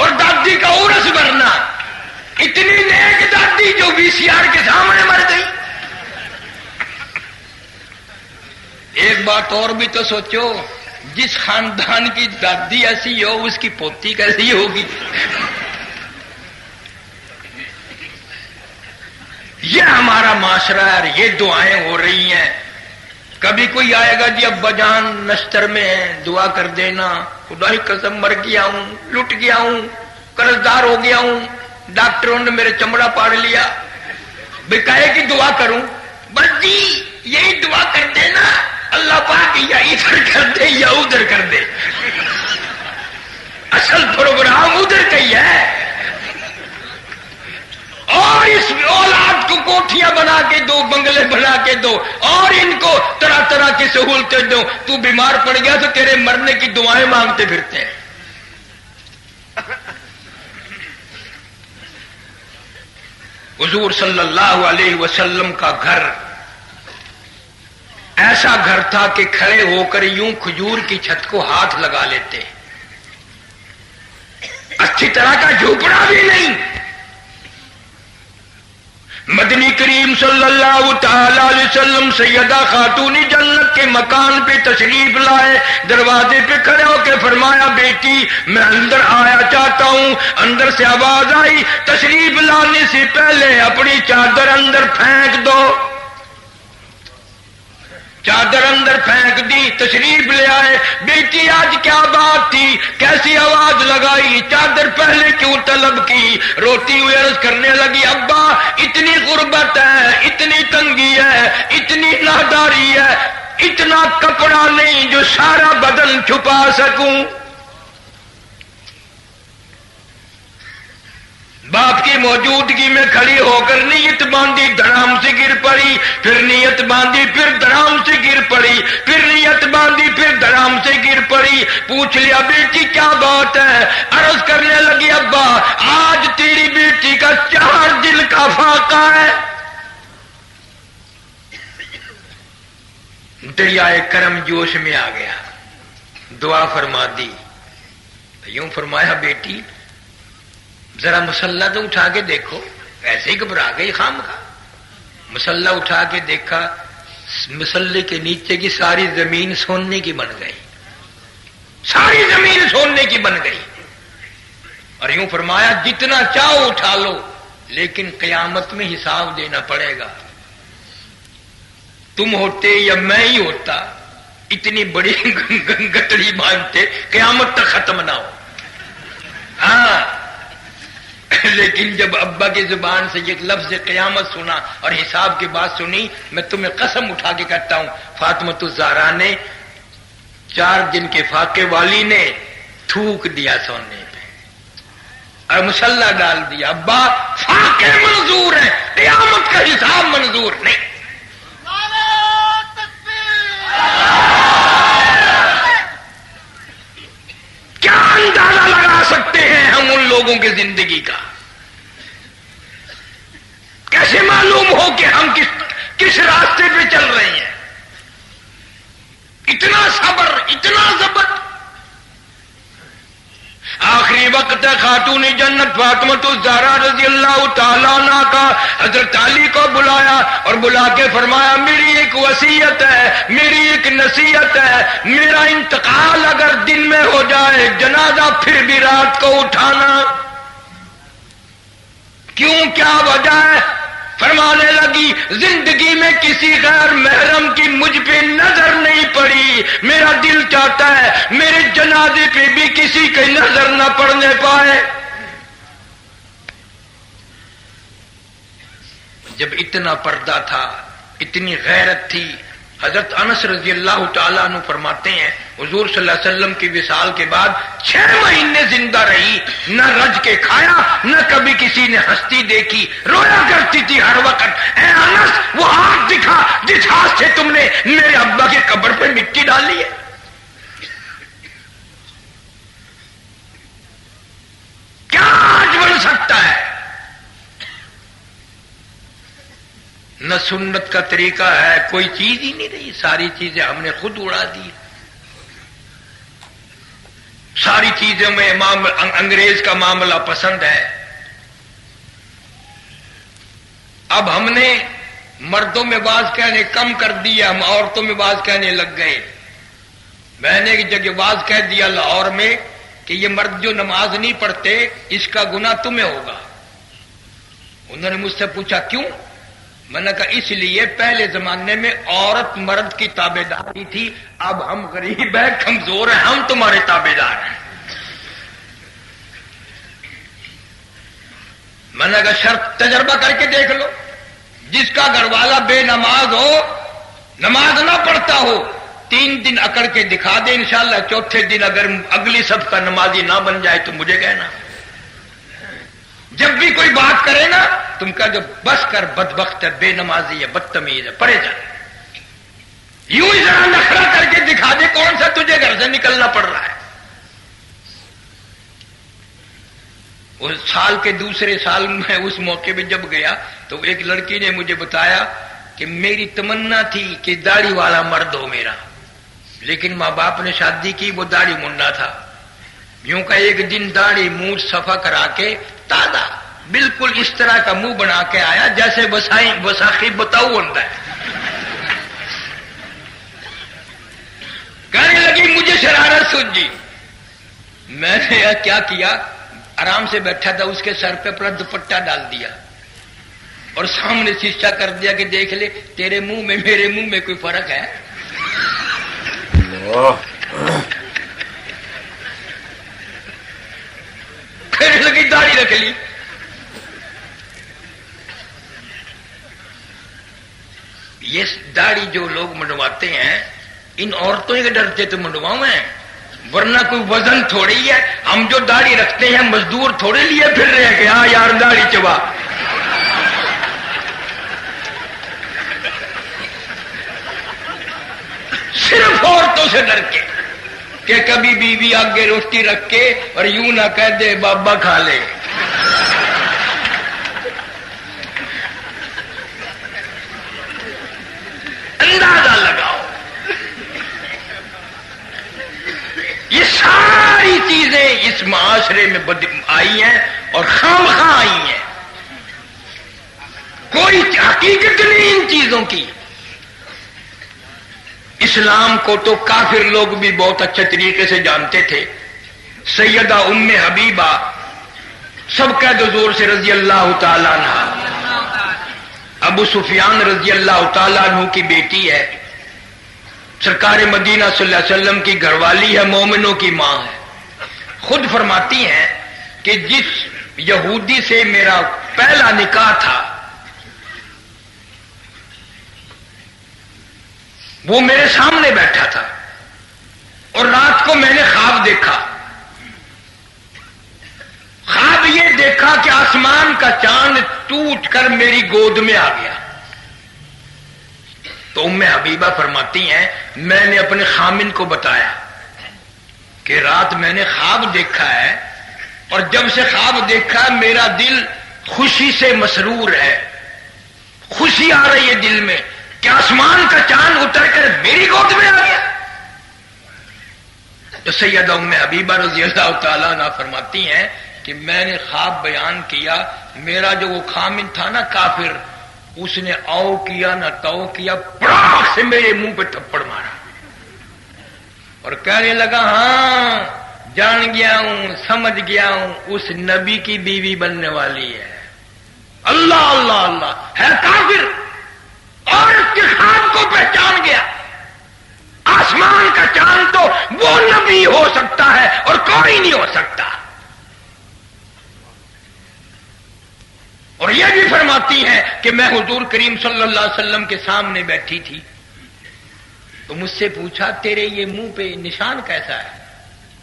اور دادی کا عرس بھرنا، اتنی نیک دادی جو VCR کے سامنے مر گئی۔ ایک بات اور بھی تو سوچو، جس خاندان کی دادی ایسی ہو اس کی پوتی کیسی ہوگی؟ یہ ہمارا معاشرہ ہے، یہ دعائیں ہو رہی ہیں۔ کبھی کوئی آئے گا جی ابا جان نشتر میں ہے، دعا کر دینا، خدا کی قسم مر گیا ہوں، لٹ گیا ہوں، قرض دار ہو گیا ہوں، ڈاکٹروں نے میرے چمڑا پاڑ لیا، بھائی کہے کہ دعا کروں، بس جی یہی دعا کر دینا، اللہ پاک یا ادھر کر دے یا ادھر کر دے، اصل پروگرام ادھر کا ہی ہے۔ اور اس اولاد کو کوٹھیاں بنا کے دو، بنگلے بنا کے دو، اور ان کو طرح طرح کی سہولتیں دو، تو بیمار پڑ گیا تو تیرے مرنے کی دعائیں مانگتے پھرتے ہیں۔ حضور صلی اللہ علیہ وسلم کا گھر ایسا گھر تھا کہ کھڑے ہو کر یوں کھجور کی چھت کو ہاتھ لگا لیتے، اچھی طرح کا جھوپڑا بھی نہیں۔ مدنی کریم صلی اللہ تعالی علیہ وسلم سیدہ خاتون جنت کے مکان پہ تشریف لائے، دروازے پہ کھڑے ہو کے فرمایا بیٹی میں اندر آیا چاہتا ہوں۔ اندر سے آواز آئی تشریف لانے سے پہلے اپنی چادر اندر پھینک دو۔ چادر اندر پھینک دی، تشریف لے آئے۔ بیٹی آج کیا بات تھی، کیسی آواز لگائی، چادر پہلے کیوں طلب کی؟ روتی ہوئی عرض کرنے لگی ابا اتنی غربت ہے، اتنی تنگی ہے، اتنی ناداری ہے، اتنا کپڑا نہیں جو سارا بدن چھپا سکوں۔ باپ کی موجودگی میں کھڑی ہو کر نیت باندھی، دھڑام سے گر پڑی، پھر نیت باندھی، پھر دھڑام سے گر پڑی، پھر نیت باندھی، پھر دھڑام سے گر پڑی۔ پوچھ لیا بیٹی کیا بات ہے؟ عرض کرنے لگی ابا آج تیری بیٹی کا 4 دن کا فاقہ ہے۔ دریائے کرم جوش میں آ گیا، دعا فرما دی، یوں فرمایا بیٹی ذرا مسلح تو اٹھا کے دیکھو، ایسے ہی گھبرا گئی خام کا۔ مسلح اٹھا کے دیکھا، مسلح کے نیچے کی ساری زمین سونے کی بن گئی، ساری زمین سونے کی بن گئی، اور یوں فرمایا جتنا چاہو اٹھا لو لیکن قیامت میں حساب دینا پڑے گا۔ تم ہوتے یا میں ہی ہوتا اتنی بڑی گٹڑی باندھتے قیامت تک ختم نہ ہو۔ ہاں لیکن جب ابا کی زبان سے یہ لفظ قیامت سنا اور حساب کی بات سنی، میں تمہیں قسم اٹھا کے کہتا ہوں فاطمہ الزہرا نے 4 دن کے فاقے والی نے تھوک دیا سونے پہ اور مسلح ڈال دیا۔ ابا فاقے منظور ہیں، قیامت کا حساب منظور نہیں۔ کیا اندازہ لگا سکتے ہیں ہم ان لوگوں کی زندگی کا؟ کیسے معلوم ہو کہ ہم کس راستے پہ چل رہے ہیں؟ اتنا صبر، اتنا ضبط۔ آخری وقت ہے، خاتون جنت فاطمہ الزہرا رضی اللہ تعالیٰ عنہ کا حضرت علی کو بلایا اور بلا کے فرمایا میری ایک وصیت ہے، میری ایک نصیحت ہے، میرا انتقال اگر دن میں ہو جائے جنازہ پھر بھی رات کو اٹھانا۔ کیوں، کیا وجہ ہے؟ فرمانے لگی زندگی میں کسی غیر محرم کی مجھ پہ نظر نہیں پڑی، میرا دل چاہتا ہے میرے جنازے پہ بھی کسی کی نظر نہ پڑنے پائے۔ جب اتنا پردہ تھا، اتنی غیرت تھی، حضرت انس رضی اللہ تعالیٰ عنہ فرماتے ہیں حضور صلی اللہ علیہ وسلم کی وصال کے بعد 6 مہینے زندہ رہی، نہ رج کے کھایا، نہ کبھی کسی نے ہستی دیکھی، رویا کرتی تھی ہر وقت۔ اے انس وہ ہاتھ دکھا جس ہاتھ سے تم نے میرے ابا کی قبر پہ مٹی ڈالی ہے۔ کیا آج بن سکتا ہے؟ نہ سنت کا طریقہ ہے، کوئی چیز ہی نہیں رہی، ساری چیزیں ہم نے خود اڑا دی۔ ساری چیزوں میں انگریز کا معاملہ پسند ہے. اب ہم نے مردوں میں باز کہنے کم کر دیا، ہم عورتوں میں باز کہنے لگ گئے. میں نے ایک جگہ باز کہہ دیا لاہور میں کہ یہ مرد جو نماز نہیں پڑھتے اس کا گناہ تمہیں ہوگا. انہوں نے مجھ سے پوچھا کیوں؟ میں نے کہا اس لیے پہلے زمانے میں عورت مرد کی تابع داری تھی، اب ہم غریب ہیں، کمزور ہیں، ہم تمہارے تابع دار ہیں. میں نے کہا شرط تجربہ کر کے دیکھ لو، جس کا گھر والا بے نماز ہو، نماز نہ پڑھتا ہو، 3 دن اکڑ کے دکھا دے، انشاءاللہ چوتھے دن اگر اگلی صف کا نمازی نہ بن جائے تو مجھے کہنا. جب بھی کوئی بات کرے نا تم کہا جو بس کر، بدبخت ہے، بے نمازی ہے، بدتمیز ہے، پڑے جا. یوں ہی ذرا نخرہ کر کے دکھا دے کون سا تجھے گھر سے نکلنا پڑ رہا ہے. اس سال کے دوسرے سال میں اس موقع پہ جب گیا تو ایک لڑکی نے مجھے بتایا کہ میری تمنا تھی کہ داڑھی والا مرد ہو میرا، لیکن ماں باپ نے شادی کی، وہ داڑھی منڈا تھا. یوں کا ایک دن داڑھی منہ صفا کرا کے تازہ بالکل اس طرح کا منہ بنا کے آیا جیسے وساخی بتاؤ ہوتا ہے. کہنے لگی مجھے شرارت سوچی. میں نے کیا کیا، آرام سے بیٹھا تھا، اس کے سر پہ اپنا دوپٹہ ڈال دیا اور سامنے شیشہ کر دیا کہ دیکھ لے تیرے منہ میں میرے منہ میں کوئی فرق ہے. کہنے لگی داڑھی رکھ لی. یہ داڑھی جو لوگ منڈواتے ہیں ان عورتوں کے ڈرتے تو منڈواؤں میں، ورنہ کوئی وزن تھوڑی ہے. ہم جو داڑھی رکھتے ہیں مزدور تھوڑے لیے پھر رہے کہ ہاں یار داڑھی چبا. صرف عورتوں سے ڈر کے کہ کبھی بیوی آگے روٹی رکھ کے اور یوں نہ کہہ دے بابا کھا لے. اندازہ لگاؤ. یہ ساری چیزیں اس معاشرے میں آئی ہیں اور خام خواہ آئی ہیں. کوئی حقیقت نہیں ان چیزوں کی. اسلام کو تو کافر لوگ بھی بہت اچھے طریقے سے جانتے تھے. سیدہ ام حبیبہ سب کہہ دو زور سے رضی اللہ تعالیٰ عنہ، ابو سفیان رضی اللہ تعالیٰ عنہ کی بیٹی ہے، سرکار مدینہ صلی اللہ علیہ وسلم کی گھر والی ہے، مومنوں کی ماں ہے. خود فرماتی ہیں کہ جس یہودی سے میرا پہلا نکاح تھا وہ میرے سامنے بیٹھا تھا اور رات کو میں نے خواب دیکھا. خواب یہ دیکھا کہ آسمان کا چاند ٹوٹ کر میری گود میں آ گیا. تو ام حبیبہ فرماتی ہیں میں نے اپنے خامن کو بتایا کہ رات میں نے خواب دیکھا ہے اور جب سے خواب دیکھا میرا دل خوشی سے مسرور ہے، خوشی آ رہی ہے دل میں کہ آسمان کا چاند اتر کر میری گود میں آ گیا. تو سیدہ ام حبیبہ رضی اللہ تعالیٰ عنہ فرماتی ہیں کہ میں نے خواب بیان کیا، میرا جو وہ خامن تھا نا کافر، اس نے او کیا نہ تو کیا، پڑاخ سے میرے منہ پہ تھپڑ مارا اور کہنے لگا ہاں جان گیا ہوں، سمجھ گیا ہوں، اس نبی کی بیوی بننے والی ہے. اللہ اللہ اللہ، ہے کافر اور اس کے خواب کو پہچان گیا. آسمان کا چاند تو وہ نبی ہو سکتا ہے اور کوئی نہیں ہو سکتا. اور یہ بھی فرماتی ہیں کہ میں حضور کریم صلی اللہ علیہ وسلم کے سامنے بیٹھی تھی تو مجھ سے پوچھا تیرے یہ منہ پہ نشان کیسا ہے،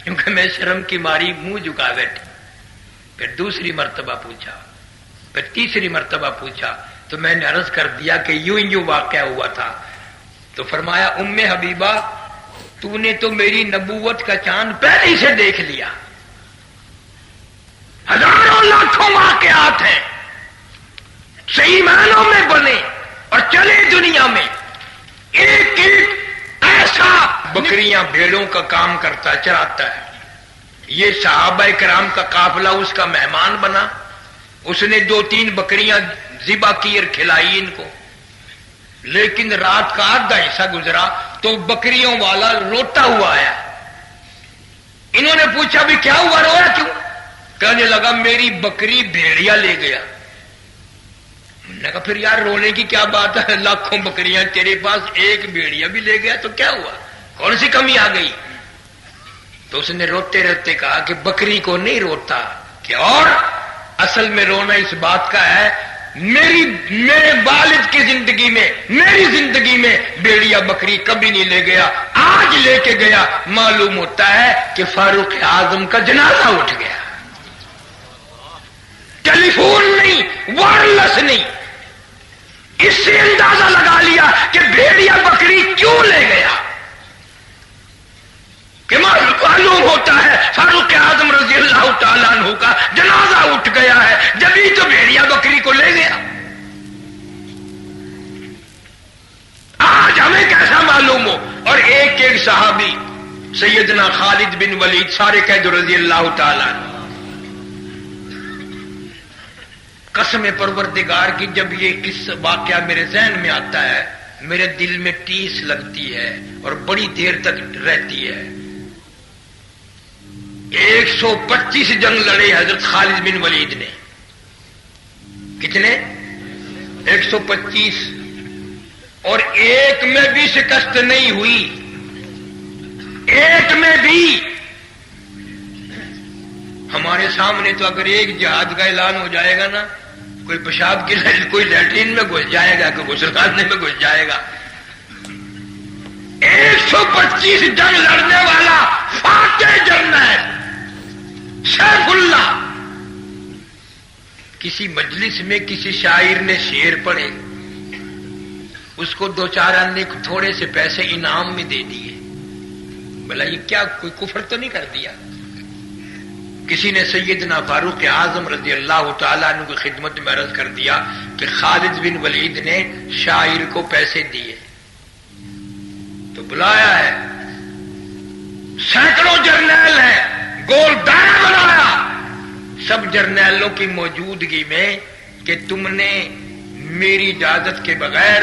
کیونکہ میں شرم کی ماری منہ جھکا بیٹھی. پھر دوسری مرتبہ پوچھا، پھر تیسری مرتبہ پوچھا تو میں نے عرض کر دیا کہ یوں واقعہ ہوا تھا. تو فرمایا ام حبیبہ تو نے تو میری نبوت کا چاند پہلے ہی سے دیکھ لیا. ہزاروں لاکھوں واقعات ہیں صحیح معنوں میں بنے اور چلے دنیا میں. ایک ایک ایسا بکریاں بھیڑوں کا کام کرتا چراتا ہے، یہ صحابہ کرام کا قافلہ اس کا مہمان بنا. اس نے 2-3 بکریاں ذبح کی اور کھلائی ان کو. لیکن رات کا آدھا حصہ گزرا تو بکریوں والا روتا ہوا آیا. انہوں نے پوچھا بھی کیا ہوا، رویا کیوں؟ کہنے لگا میری بکری بھیڑیا لے گیا. میں نے کہا پھر یار رونے کی کیا بات ہے، لاکھوں بکریاں تیرے پاس، ایک بھیڑیا بھی لے گیا تو کیا ہوا، کون سی کمی آ گئی؟ تو اس نے روتے روتے کہا کہ بکری کو نہیں روتا کہ اور اصل میں رونا اس بات کا ہے میرے والد کی زندگی میں، میری زندگی میں بھیڑیا بکری کبھی نہیں لے گیا، آج لے کے گیا. معلوم ہوتا ہے کہ فاروق اعظم کا جنازہ اٹھ گیا. ٹیلی فون نہیں، وائرلیس نہیں، اس سے اندازہ لگا لیا کہ بھیڑیا بکری کیوں لے گیا. کہ معلوم ہوتا ہے فاروق اعظم رضی اللہ تعالیٰ عنہ کا جنازہ اٹھ گیا ہے، جبھی تو بھیڑیا بکری کو لے گیا. آج ہمیں کیسا معلوم ہو. اور ایک ایک صحابی سیدنا خالد بن ولید، سارے کہہ دو رضی اللہ تعالیٰ عنہ. قسم پروردگار کی جب یہ قصہ واقعہ میرے ذہن میں آتا ہے میرے دل میں ٹیس لگتی ہے اور بڑی دیر تک رہتی ہے. 125 جنگ لڑے حضرت خالد بن ولید نے. کتنے؟ 125. اور ایک میں بھی شکست نہیں ہوئی، ایک میں بھی. ہمارے سامنے تو اگر ایک جہاد کا اعلان ہو جائے گا نا، کوئی پیشاب کی کوئی لیٹرین میں گھس جائے گا، کوئی غسل خانے میں گھس جائے گا. 125 جنگ لڑنے والا فاتح جرنیل سیف اللہ. کسی مجلس میں کسی شاعر نے شعر پڑھے، اس کو 2-4 آنے تھوڑے سے پیسے انعام میں دے دیے. بھلا یہ کیا کوئی کفر تو نہیں کر دیا؟ کسی نے سیدنا فاروق اعظم رضی اللہ تعالیٰ عنہ کی خدمت میں عرض کر دیا کہ خالد بن ولید نے شاعر کو پیسے دیے. تو بلایا ہے، سینکڑوں جرنیل ہیں، گول دائرہ بنایا سب جرنیلوں کی موجودگی میں کہ تم نے میری اجازت کے بغیر،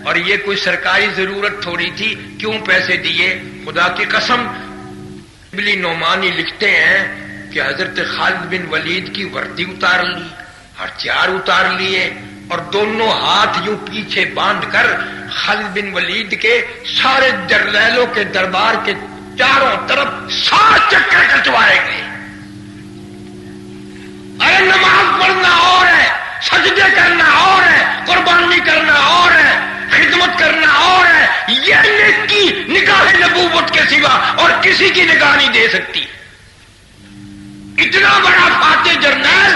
اور یہ کوئی سرکاری ضرورت تھوڑی تھی، کیوں پیسے دیے؟ خدا کی قسم ابلی نعمانی لکھتے ہیں کہ حضرت خالد بن ولید کی وردی اتار لی، ہتھیار اتار لیے، اور دونوں ہاتھ یوں پیچھے باندھ کر خالد بن ولید کے سارے جرنیلوں کے دربار کے چاروں طرف 7 چکر کٹوائے گئے. ارے نماز پڑھنا اور ہے، سجدے کرنا اور ہے، قربانی کرنا اور ہے، خدمت کرنا اور ہے. یہ نیکی نگاہ نبوت کے سوا اور کسی کی نگاہ نہیں دے سکتی. اتنا بڑا فاتح جرنیل،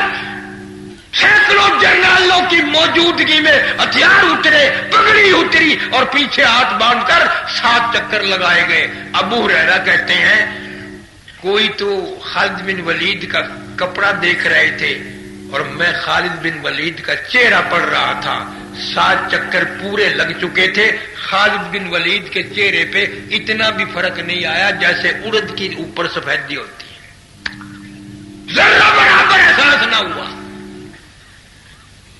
سینکڑوں جرنیلوں کی موجودگی میں ہتھیار اترے، پگڑی اتری اور پیچھے ہاتھ باندھ کر 7 چکر لگائے گئے. ابو ہریرہ کہتے ہیں کوئی تو خالد بن ولید کا کپڑا دیکھ رہے تھے اور میں خالد بن ولید کا چہرہ پڑھ رہا تھا. 7 چکر پورے لگ چکے تھے. خالد بن ولید کے چہرے پہ اتنا بھی فرق نہیں آیا جیسے اڑد کی اوپر سفیدی ہوتی ہے. ذرہ برابر احساس نہ ہوا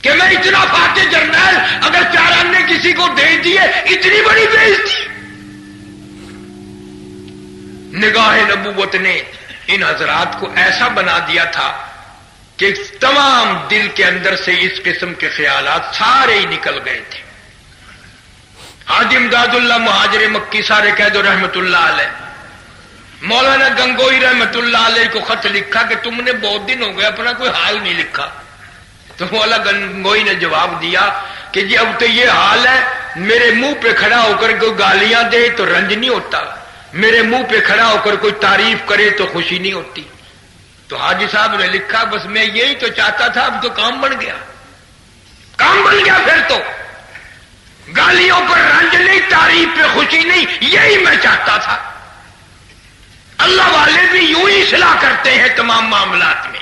کہ میں اتنا فاتح جرنیل اگر 4 آنے کسی کو دے دیے، اتنی بڑی بےعزتی. نگاہ نبوت نے ان حضرات کو ایسا بنا دیا تھا کہ تمام دل کے اندر سے اس قسم کے خیالات سارے ہی نکل گئے تھے. حاجی امداد اللہ مہاجر مکی سارے کہہ دو رحمت اللہ علیہ، مولانا گنگوئی رحمت اللہ علیہ کو خط لکھا کہ تم نے بہت دن ہو گئے اپنا کوئی حال نہیں لکھا. تو مولانا گنگوئی نے جواب دیا کہ جی اب تو یہ حال ہے، میرے منہ پہ کھڑا ہو کر کوئی گالیاں دے تو رنج نہیں ہوتا، میرے منہ پہ کھڑا ہو کر کوئی تعریف کرے تو خوشی نہیں ہوتی. تو حاجی صاحب نے لکھا بس میں یہی تو چاہتا تھا، اب تو کام بن گیا، کام بن گیا. پھر تو گالیوں پر رنج نہیں، تعریف پہ خوشی نہیں، یہی میں چاہتا تھا. اللہ والے بھی یوں ہی اصلاح کرتے ہیں تمام معاملات میں.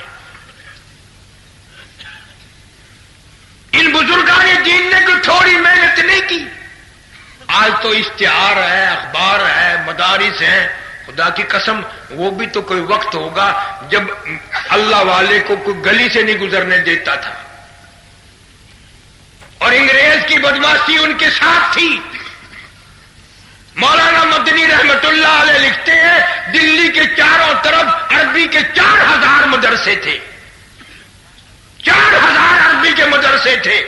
ان بزرگان دین نے کوئی تھوڑی محنت نہیں کی. آج تو اشتہار ہے، اخبار ہے، مدارس ہیں، خدا کی قسم وہ بھی تو کوئی وقت ہوگا جب اللہ والے کو کوئی گلی سے نہیں گزرنے دیتا تھا، اور انگریز کی بدماشی ان کے ساتھ تھی۔ مولانا مدنی رحمت اللہ علیہ لکھتے ہیں دلی کے چاروں طرف عربی کے 4000 مدرسے تھے، 4000 عربی کے مدرسے تھے۔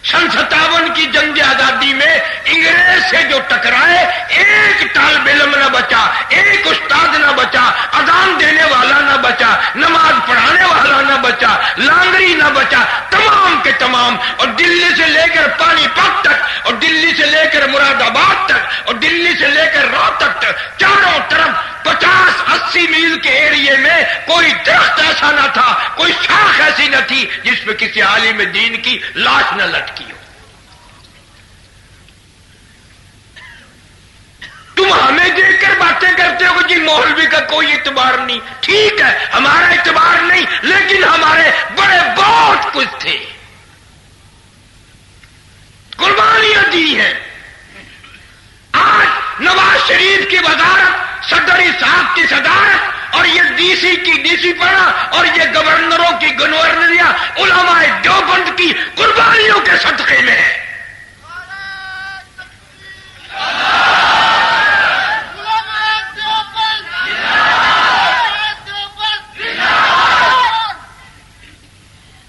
سن 57 کی جنگ آزادی میں انگریز سے جو ٹکرائے، ایک طالب علم نہ بچا، ایک استاد نہ بچا، اذان دینے والا نہ بچا، نماز پڑھانے والا نہ بچا، لانگری نہ بچا، تمام کے تمام، اور دلی سے لے کر پانی پت تک، اور دلی سے لے کر مراد آباد تک، اور دلی سے لے کر روہتک تک، چاروں طرف 50-80 میل کے ایریے میں کوئی درخت ایسا نہ تھا، کوئی شاخ ایسی نہ تھی جس پہ کسی عالم دین کی لاش نہ لٹکی ہو۔ تم ہمیں دیکھ کر باتیں کرتے ہو کہ جی مولوی کا کوئی اعتبار نہیں، ٹھیک ہے ہمارا اعتبار نہیں، لیکن ہمارے بڑے بہت کچھ تھے، قربانیاں دی ہیں۔ آج نواز شریف کی وزارت، صدر صاحب کی صدارت، اور یہ ڈی سی کی ڈی سی پڑا، اور یہ گورنروں کی گورنریاں علماء دیوبند کی قربانیوں کے صدقے میں ہے۔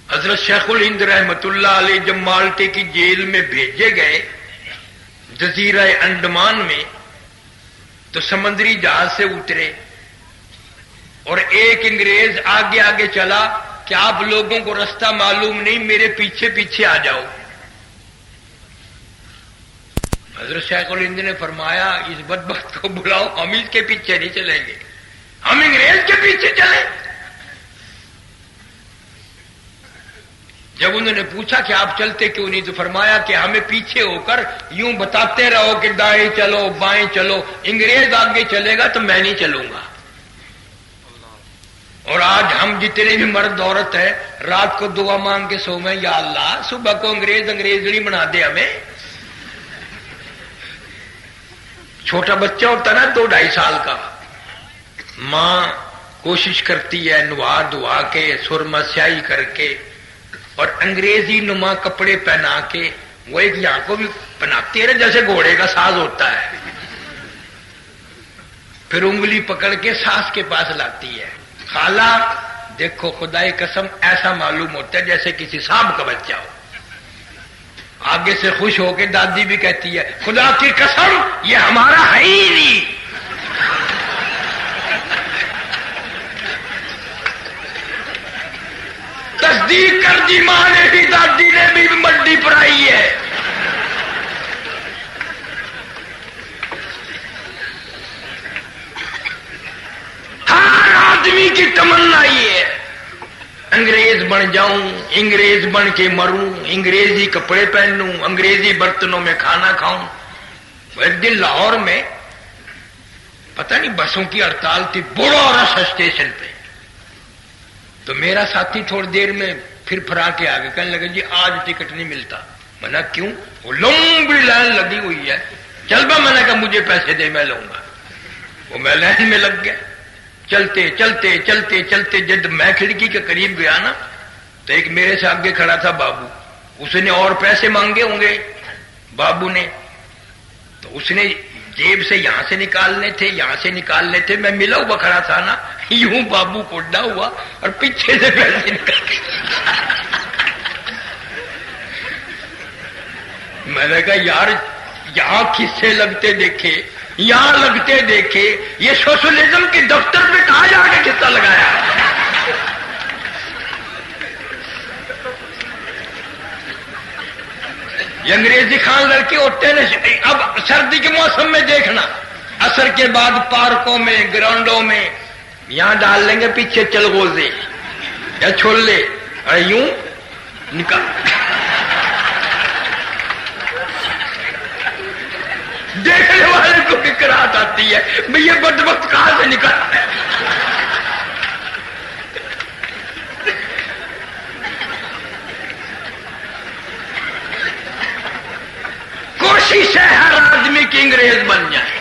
حضرت شیخ الہند رحمت اللہ علیہ جب مالٹے کی جیل میں بھیجے گئے جزیرہ انڈمان میں، تو سمندری جہاز سے اترے، اور ایک انگریز آگے آگے چلا کہ آپ لوگوں کو رستہ معلوم نہیں، میرے پیچھے پیچھے آ جاؤ۔ حضرت شیخ الہند نے فرمایا اس بدبخت کو بلاؤ، ہم اس کے پیچھے نہیں چلیں گے، ہم انگریز کے پیچھے چلیں۔ جب انہوں نے پوچھا کہ آپ چلتے کیوں نہیں، تو فرمایا کہ ہمیں پیچھے ہو کر یوں بتاتے رہو کہ دائیں چلو بائیں چلو، انگریز آگے چلے گا تو میں نہیں چلوں گا۔ اور آج ہم جتنے بھی مرد عورت ہیں رات کو دعا مانگ کے سو میں، یا اللہ صبح کو انگریزڑی بنا دے ہمیں۔ چھوٹا بچہ ہوتا نا 2-2.5 سال کا، ماں کوشش کرتی ہے نوا دعا کے سرما سیاہی کر کے اور انگریزی نما کپڑے پہنا کے، وہ ایک یہاں کو بھی پہناتی ہے جیسے گھوڑے کا ساز ہوتا ہے، پھر انگلی پکڑ کے ساس کے پاس لاتی ہے۔ خالہ دیکھو خدا قسم ایسا معلوم ہوتا ہے جیسے کسی صاحب کا بچہ ہو۔ آگے سے خوش ہو کے دادی بھی کہتی ہے خدا کی قسم یہ ہمارا ہے ہی نہیں۔ تصدیق کر دی ماں نے بھی، دادی نے بھی مڈی پڑائی ہے۔ ہر آدمی کی تمنا یہ ہے انگریز بن جاؤں، انگریز بن کے مروں، انگریزی کپڑے پہنوں، انگریزی برتنوں میں کھانا کھاؤں۔ ایک دن لاہور میں پتہ نہیں بسوں کی ہڑتال تھی، بڑا رش اسٹیشن پہ، تو میرا ساتھی تھوڑی دیر میں پھر پھرا کے آگے کہنے لگے جی آج ٹکٹ نہیں ملتا۔ میں نے کیوں؟ وہ لمبی لائن لگی ہوئی ہے۔ چل با، میں نے کہا مجھے پیسے دے میں لوں گا۔ وہ میں لائن میں لگ گیا، چلتے چلتے چلتے چلتے جب میں کھڑکی کے قریب گیا نا تو ایک میرے سے آگے کھڑا تھا بابو، اس نے اور پیسے مانگے ہوں گے بابو نے، تو اس نے جیب سے یہاں سے نکالنے تھے یہاں سے نکالنے تھے، میں ملا ہوا کھڑا تھا نا، یوں بابو کو ڈا ہوا اور پیچھے سے پیسے نکال۔ میں نے کہا یار یہاں کسے لگتے دیکھے، یہاں لگتے دیکھے، یہ سوشلزم کے دفتر میں کہاں جا کے کتا لگایا۔ یہ انگریزی خان لڑکے ہوتے ہیں۔ اب سردی کے موسم میں دیکھنا، عصر کے بعد پارکوں میں گراؤنڈوں میں یہاں ڈال لیں گے پیچھے چلغوزے یا چھولے، اور یوں نکال دیکھنے والے کو فکرات آتی ہے بھئی یہ بدبخت کہاں سے نکلا ہے۔ کوشش ہے ہر آدمی کی انگریز بن جائے،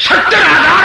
70,000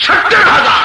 70,000।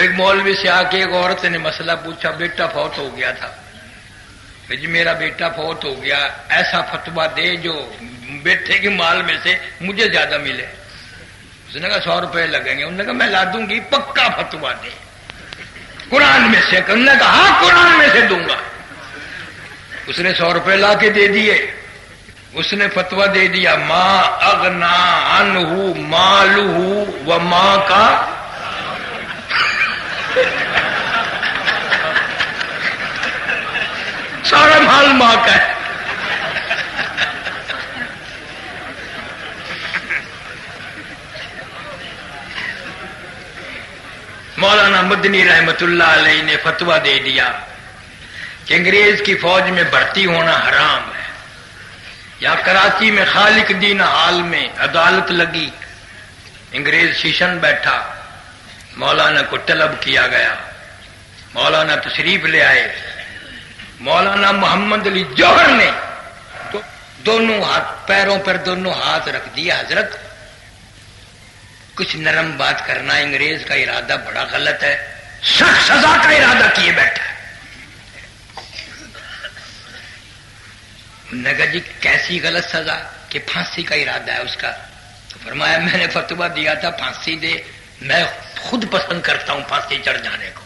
ایک مولوی سے آ کے ایک عورت نے مسئلہ پوچھا، بیٹا فوت ہو گیا تھا، جی میرا بیٹا فوت ہو گیا، ایسا فتویٰ دے جو بیٹے کے مال میں سے مجھے زیادہ ملے۔ اس نے کہا 100 روپے لگیں گے۔ انہوں نے کہا میں لا دوں گی، پکا فتویٰ دے قرآن میں سے۔ انہوں نے کہا ہاں قرآن میں سے دوں گا۔ اس نے 100 روپے لا کے دے دیے۔ اس نے فتویٰ دے دیا، ما اغنا عنہ مالہ وما کا سارا مال ماں کا ہے۔ مولانا مدنی رحمت اللہ علیہ نے فتویٰ دے دیا کہ انگریز کی فوج میں بھرتی ہونا حرام ہے۔ یا کراچی میں خالق دین حال میں عدالت لگی، انگریز شیشن بیٹھا، مولانا کو طلب کیا گیا، مولانا تشریف لے آئے۔ مولانا محمد علی جوہر نے دونوں ہاتھ پیروں پر دونوں ہاتھ رکھ دیا، حضرت کچھ نرم بات کرنا، انگریز کا ارادہ بڑا غلط ہے، سخت سزا کا ارادہ کیے بیٹھا ہے۔ انہوں نے کہا جی کیسی غلط سزا؟ کہ پھانسی کا ارادہ ہے اس کا۔ تو فرمایا میں نے فتویٰ دیا تھا پھانسی دے، میں خود پسند کرتا ہوں پھانسی چڑھ جانے کو،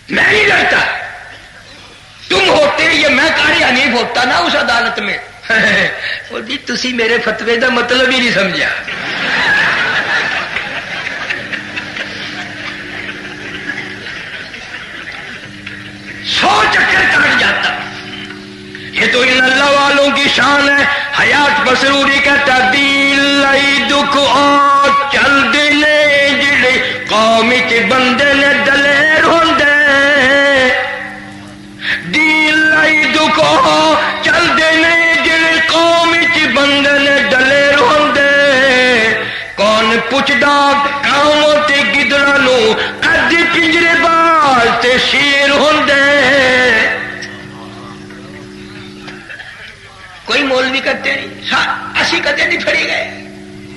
میں نہیں ڈرتا۔ تم ہوتے یہ میں قاری حنیف ہوتا نا اس عدالت میں، وہ جی تسی میرے فتوے کا مطلب ہی نہیں سمجھا۔ سو چکر کاٹ جاتا۔ یہ تو ان اللہ والوں کی شان ہے۔ حیات مسروری کہتا دل لائی دکھ اور چل دلے جڑے قوم کے بندے نے دلیر ہوندے، دل لائی دکھ اور چل دلے جڑے قوم کے بندے نے دلیر ہوندے، کون پوچھدا قوم تے گدڑا نو قد پنجرے باز تے شیر ہوندے۔ کوئی مولوی کہتے نہیں اسی کدے نہیں پھڑی گئے،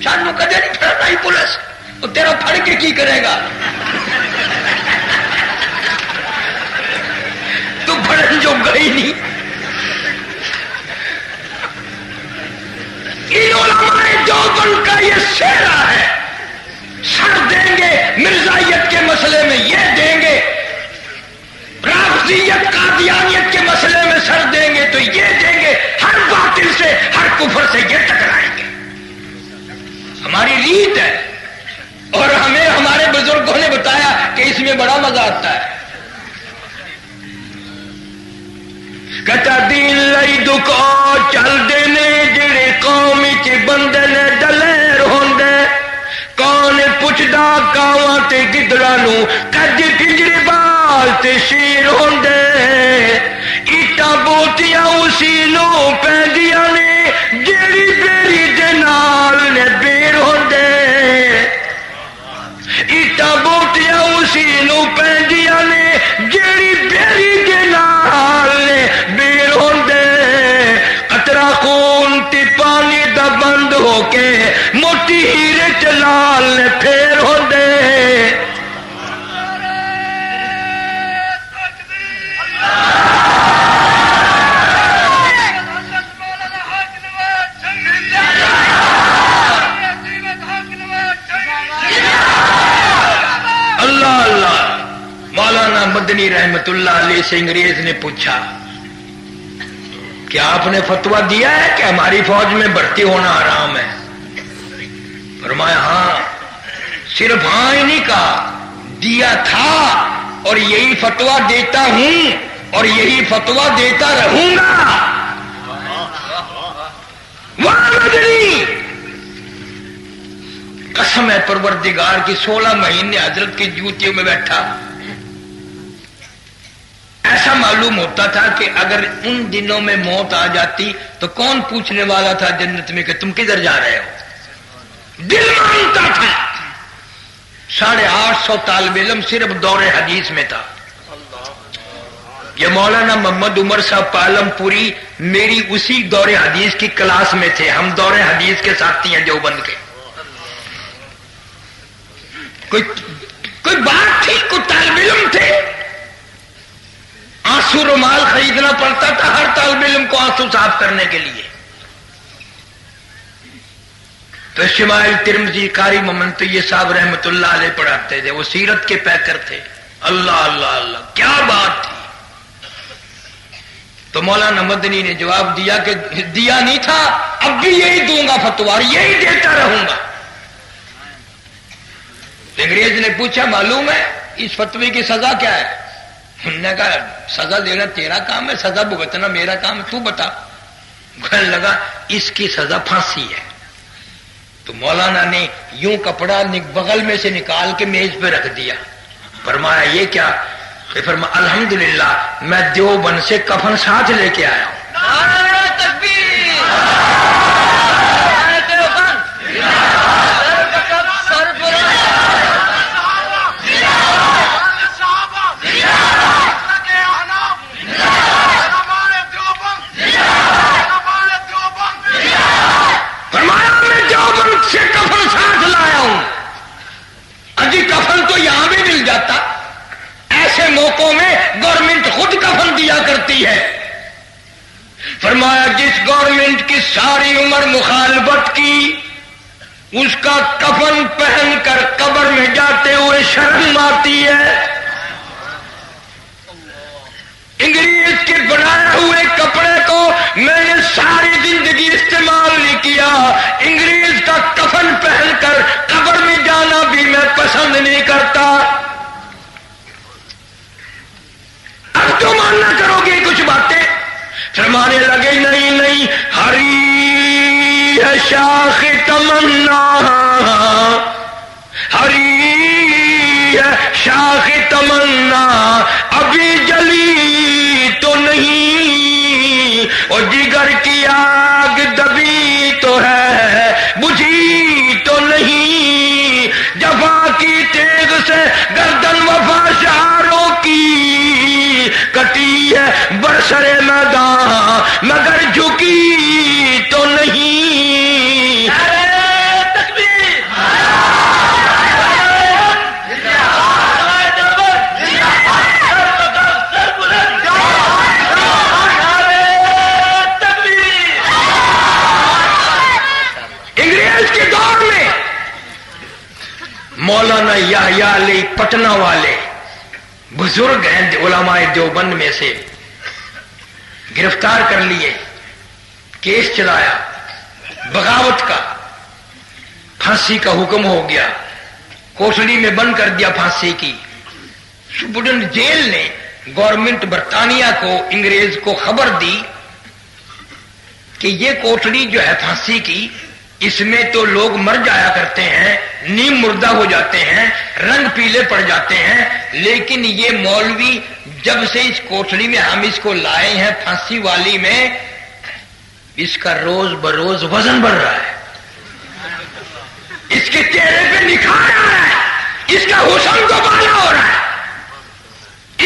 سانو کدے نہیں پھڑنا ہی پولیس، وہ تیرا پھڑ کے کی کرے گا؟ تو پھڑن جو گئی نہیں۔ ان علماء دیوبند کا یہ سہرا ہے، سر دیں گے مرزائیت کے مسئلے میں، یہ دیں گے رافضیت قادیانیت کے مسئلے میں سر دیں گے تو یہ دیں گے، ہر باطل سے ہر کفر سے یہ ٹکرائیں گے۔ ہماری ریت ہے، اور ہمیں ہمارے بزرگوں نے بتایا کہ اس میں بڑا مزہ آتا ہے۔ کہتا دین لئی دکھو چل دینے جڑے قوم کے بندے نے دلیر ہوندے، کون پوچھدا کاواں تے گدڑاں نو کد پنجرے باز تے شیر ہوندے، ایٹاں بوتیاں اسی نو پیندیاں نے جیڑی بیری دے نال نے بیر ہوندے، ایٹاں بوتیاں اسی نو پیندیاں نے جیڑی بیری دے نال نے بیر ہوندے، قطرہ خون تے پانی دا بند ہو کے موٹی ہیرے چلال نے پھیر ہوندے۔ اللہ اللہ۔ مولانا مدنی رحمت اللہ علیہ سے انگریز نے پوچھا کہ آپ نے فتویٰ دیا ہے کہ ہماری فوج میں بھرتی ہونا حرام ہے؟ فرمایا ہاں، صرف ہاں ہی نہیں کہا، دیا تھا اور یہی فتویٰ دیتا ہوں اور یہی فتویٰ دیتا رہوں گا۔ مدنی قسم ہے پروردگار کی، 16 مہینے حضرت کی جوتیوں میں بیٹھا، ایسا معلوم ہوتا تھا کہ اگر ان دنوں میں موت آ جاتی تو کون پوچھنے والا تھا جنت میں کہ تم کدھر جا رہے ہو؟ دل مانتا تھا۔ 850 طالب علم صرف دور حدیث میں تھا۔ یہ مولانا محمد عمر صاحب پالم پوری میری اسی دور حدیث کی کلاس میں تھے، ہم دور حدیث کے ساتھی ہیں دیوبند کے۔ کوئی کوئی بات تھی؟ کوئی طالب علم تھے؟ آنسو رومال خریدنا پڑتا تھا ہر طالب علم کو آنسو صاف کرنے کے لیے. تو شمائل ترمذی قاری محمد طیب صاحب رحمت اللہ علیہ پڑھاتے تھے، وہ سیرت کے پیکر تھے. اللہ اللہ اللہ کیا بات تھی. تو مولانا مدنی نے جواب دیا کہ دیا نہیں تھا، اب بھی یہی دوں گا فتوا، یہی دیتا رہوں گا. انگریز نے پوچھا معلوم ہے اس فتوی کی سزا کیا ہے؟ انہوں نے کہا سزا دینا تیرا کام ہے، سزا بھگتنا میرا کام ہے، تو بتا. کہنے لگا اس کی سزا پھانسی ہے. تو مولانا نے یوں کپڑا بغل میں سے نکال کے میز پہ رکھ دیا. فرمایا یہ کیا؟ کہ فرمایا الحمدللہ میں دیوبند سے کفن ساتھ لے کے آیا ہوں. نعرہ تکبیر، نعرہ دیوبند، سر بلند. فرمایا میں دیوبند سے کفن ساتھ لایا ہوں. اجی کفن تو یہاں بھی مل جاتا. ایسے موقعوں میں گورنمنٹ خود کفن دیا کرتی ہے. فرمایا جس گورنمنٹ کی ساری عمر مخالفت کی، اس کا کفن پہن کر قبر میں جاتے ہوئے شرم آتی ہے. انگریز کے بنائے ہوئے کپڑے کو میں نے ساری زندگی استعمال نہیں کیا. انگریز کا کفن پہن کر قبر میں جانا بھی میں پسند نہیں کرتا. اب تو ماننا کرو گے کچھ باتیں. فرمانے لگے نہیں نہیں، ہری ہے شاخ تمنا، ہری ہے شاخ تمنا، ابھی جلی تو نہیں، اور جگر کی آگ دبی تو ہے، بجھی تو نہیں. جفا کی تیغ سے گردن وفا شعاروں کی کٹی ہے برسر میدان، مگر جھکی تو نہیں. نعرہ تکبیر، انگریز کے دور میں مولانا یحییٰ علی پٹنہ والے بزرگ ہیں علماء دیوبند میں سے، گرفتار کر لیے، کیس چلایا بغاوت کا، پھانسی کا حکم ہو گیا، کوٹڑی میں بند کر دیا پھانسی کی. سپرڈنٹ جیل نے گورنمنٹ برطانیہ کو، انگریز کو خبر دی کہ یہ کوٹڑی جو ہے پھانسی کی، اس میں تو لوگ مر جایا کرتے ہیں، نیم مردہ ہو جاتے ہیں، رنگ پیلے پڑ جاتے ہیں، لیکن یہ مولوی جب سے اس کوٹڑی میں ہم اس کو لائے ہیں پھانسی والی میں، اس کا روز بروز وزن بڑھ رہا ہے، اس کے چہرے پہ نکھار آ رہا ہے، اس کا حسن دوبالا ہو رہا ہے،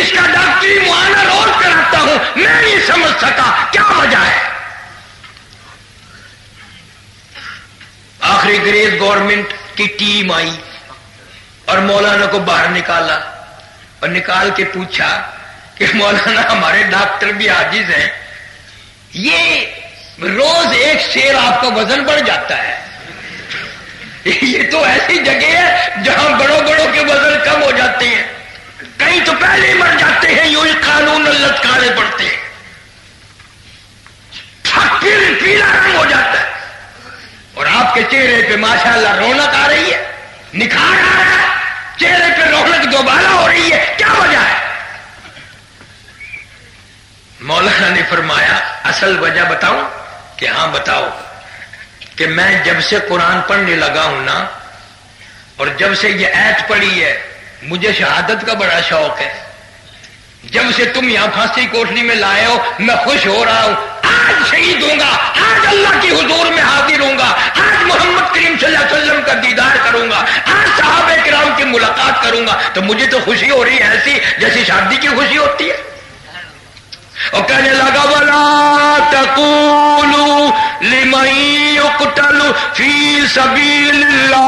اس کا ڈاکٹری معائنہ روز کراتا ہوں، میں نہیں سمجھ سکا کیا وجہ ہے. آخری انگریز گورنمنٹ کی ٹیم آئی اور مولانا کو باہر نکالا اور نکال کے پوچھا کہ مولانا ہمارے ڈاکٹر بھی عاجز ہیں، یہ روز ایک شیر آپ کا وزن بڑھ جاتا ہے، یہ تو ایسی جگہ ہے جہاں بڑوں بڑوں کے وزن کم ہو جاتے ہیں، کہیں تو پہلے ہی مر جاتے ہیں، یوں ہی قانون لٹکانے پڑتے ہیں، پھر پیلا رنگ ہو جاتا ہے. اور آپ کے چہرے پہ ماشاءاللہ رونق آ رہی ہے، نکھار آ رہا ہے، چہرے پہ رونق دوبالا ہو رہی ہے، کیا وجہ ہے؟ مولانا نے فرمایا اصل وجہ بتاؤں؟ کہ ہاں بتاؤ. کہ میں جب سے قرآن پڑھنے لگا ہوں نا، اور جب سے یہ آیت پڑھی ہے، مجھے شہادت کا بڑا شوق ہے. جب سے تم یہاں پھانسی کوٹڑی میں لائے ہو میں خوش ہو رہا ہوں. آج شہید ہوں گا، آج اللہ کی حضور میں حاضر ہوں گا، آج محمد کریم صلی اللہ علیہ وسلم کا دیدار کروں گا، آج صحابہ کرام کی ملاقات کروں گا، تو مجھے تو خوشی ہو رہی ہے ایسی جیسی شادی کی خوشی ہوتی ہے. اور کہنے لگا وَلَا تَقُولُوا لِمَن يُقْتَلُ فِي سَبِيلِ اللَّهِ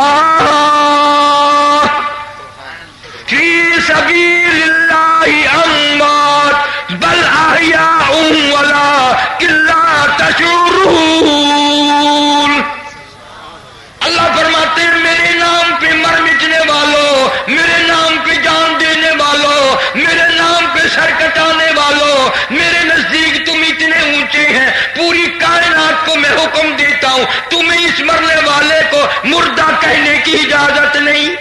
ہوں، تمہیں اس مرنے والے کو مردہ کہنے کی اجازت نہیں۔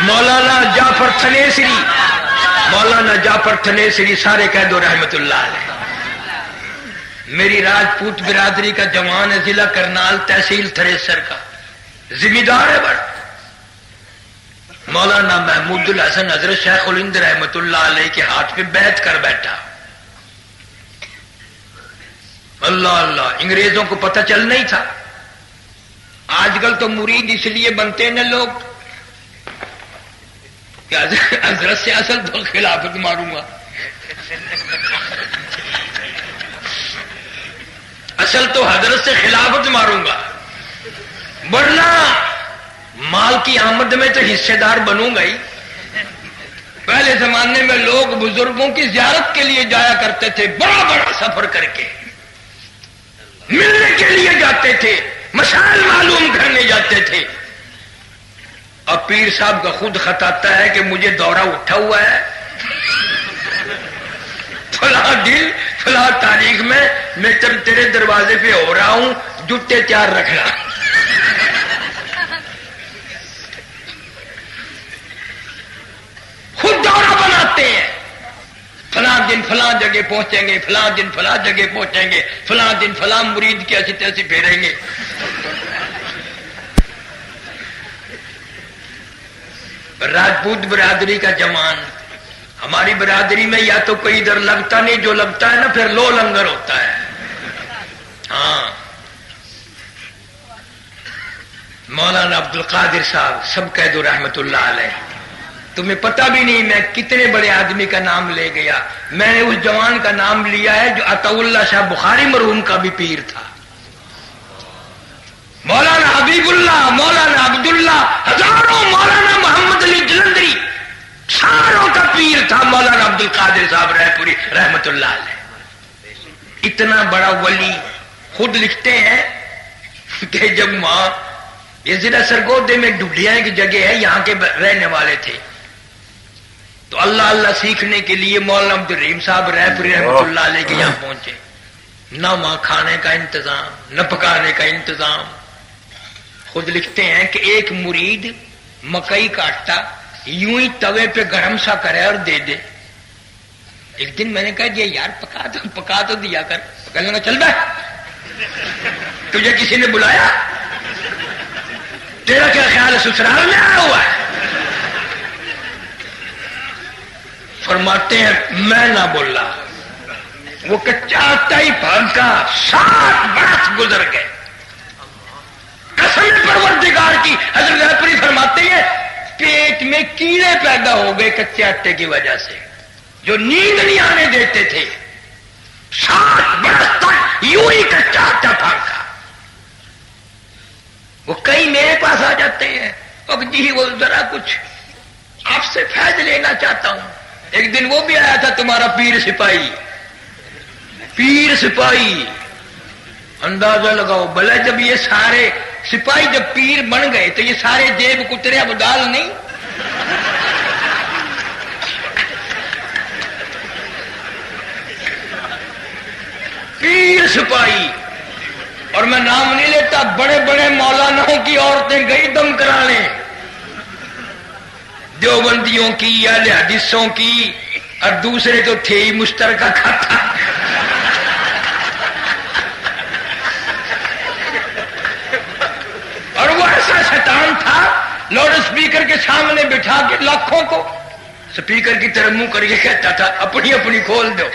مولانا جعفر تھنیسری، مولانا جعفر تھنیسری سارے کہہ دو رحمت اللہ علیہ، میری راجپوت برادری کا جوان ہے، ضلع کرنال تحصیل تھریسر کا ذمہ دار ہے بڑا۔ مولانا محمود الحسن حضرت شیخ الہند رحمت اللہ علیہ کے ہاتھ پہ بیعت کر بیٹھا۔ اللہ اللہ، انگریزوں کو پتہ چل نہیں تھا۔ آج کل تو مرید اس لیے بنتے ہیں نا لوگ کہ حضرت سے اصل تو خلافت ماروں گا، اصل تو حضرت سے خلافت ماروں گا، ورنہ مال کی آمد میں تو حصے دار بنوں گا ہی۔ پہلے زمانے میں لوگ بزرگوں کی زیارت کے لیے جایا کرتے تھے، بڑا بڑا سفر کر کے ملنے کے لیے جاتے تھے، مسائل معلوم کرنے جاتے تھے۔ اب پیر صاحب کا خود خط آتا ہے کہ مجھے دورہ اٹھا ہوا ہے، فلاں دن فلاں تاریخ میں تیرے دروازے پہ ہو رہا ہوں، جوتے تیار رکھنا۔ خود دورہ بناتے ہیں، فلاں دن فلاں جگہ پہنچیں گے، فلاں دن فلاں جگہ پہنچیں گے، فلاں دن فلاں مرید کی ایسی تیسی پھیریں گے۔ راجپوت برادری کا جوان، ہماری برادری میں یا تو کوئی ادھر لگتا نہیں، جو لگتا ہے نا پھر لو لنگر ہوتا ہے۔ ہاں، مولانا عبد القادر صاحب سب کہہ دو رحمت اللہ علیہ، تمہیں پتہ بھی نہیں میں کتنے بڑے آدمی کا نام لے گیا۔ میں نے اس جوان کا نام لیا ہے جو عطا اللہ شاہ بخاری مرحوم کا بھی پیر تھا، مولانا حبیب اللہ، مولانا عبداللہ، ہزاروں، مولانا محمد علی جلندری، ساروں کا پیر تھا مولانا عبد القادر صاحب رائے پوری رحمت اللہ علیہ۔ اتنا بڑا ولی خود لکھتے ہیں کہ جب وہاں یہ ضلع سرگودے میں ڈبلیاں کی جگہ ہے، یہاں کے رہنے والے تھے، تو اللہ اللہ سیکھنے کے لیے مولانا عبد الرحیم صاحب رائے پوری رحمت اللہ علیہ کے یہاں پہنچے۔ نہ وہاں کھانے کا انتظام، نہ پکانے کا انتظام۔ خود لکھتے ہیں کہ ایک مرید مکئی کا آٹا یوں ہی توے پہ گرم سا کرے اور دے دے۔ ایک دن میں نے کہا جی یار پکا تو دیا کر، کہنے لگا چل بیٹھ، تجھے کسی نے بلایا؟ تیرا کیا خیال ہے سسرال میں آیا ہوا ہے؟ فرماتے ہیں میں نہ بولا، وہ کچا آٹا ہی پھانکا، 7 برس گزر گئے۔ قسم پروردگار کی، حضرت پوری فرماتے ہیں پیٹ میں کیڑے پیدا ہو گئے کچے آٹے کی وجہ سے، جو نیند نہیں آنے دیتے تھے۔ 7 برس تک یوں ہی کچا آٹا پھانکا۔ وہ کئی میرے پاس آ جاتے ہیں، اب جی وہ ذرا کچھ آپ سے فیض لینا چاہتا ہوں۔ ایک دن وہ بھی آیا تھا تمہارا پیر سپاہی، پیر سپاہی، اندازہ لگاؤ بھلا جب یہ سارے سپاہی جب پیر بن گئے تو یہ سارے جیب کترے اب ڈال نہیں؟ پیر سپاہی، اور میں نام نہیں لیتا، بڑے بڑے مولاناؤں کی عورتیں گئی دم کرانے، دیوبندیوں کی یا حدیثوں کی، اور دوسرے تو تھے ہی مشترکہ کھاتا۔ اور وہ ایسا شیطان تھا، لاؤڈ اسپیکر کے سامنے بٹھا کے لاکھوں کو اسپیکر کی طرف منہ کر کے کہتا تھا اپنی اپنی کھول دو۔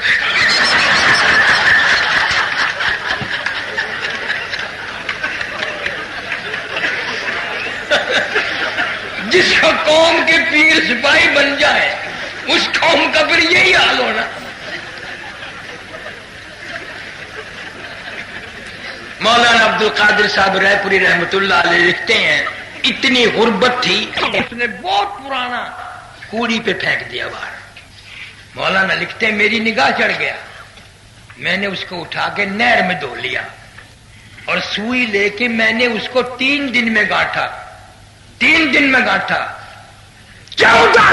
جس کا قوم کے پیر سپاہی بن جائے اس قوم کا پھر یہی حال ہونا۔ مولانا عبد القادر صاحب رائے پوری رحمت اللہ علیہ لکھتے ہیں اتنی غربت تھی اس نے بہت پرانا کوڑی پہ پھینک دیا باہر۔ مولانا لکھتے ہیں میری نگاہ چڑھ گیا، میں نے اس کو اٹھا کے نہر میں دھو لیا اور سوئی لے کے میں نے اس کو 3 دن میں گاٹھا، 3 دن میں گاٹھا۔ 14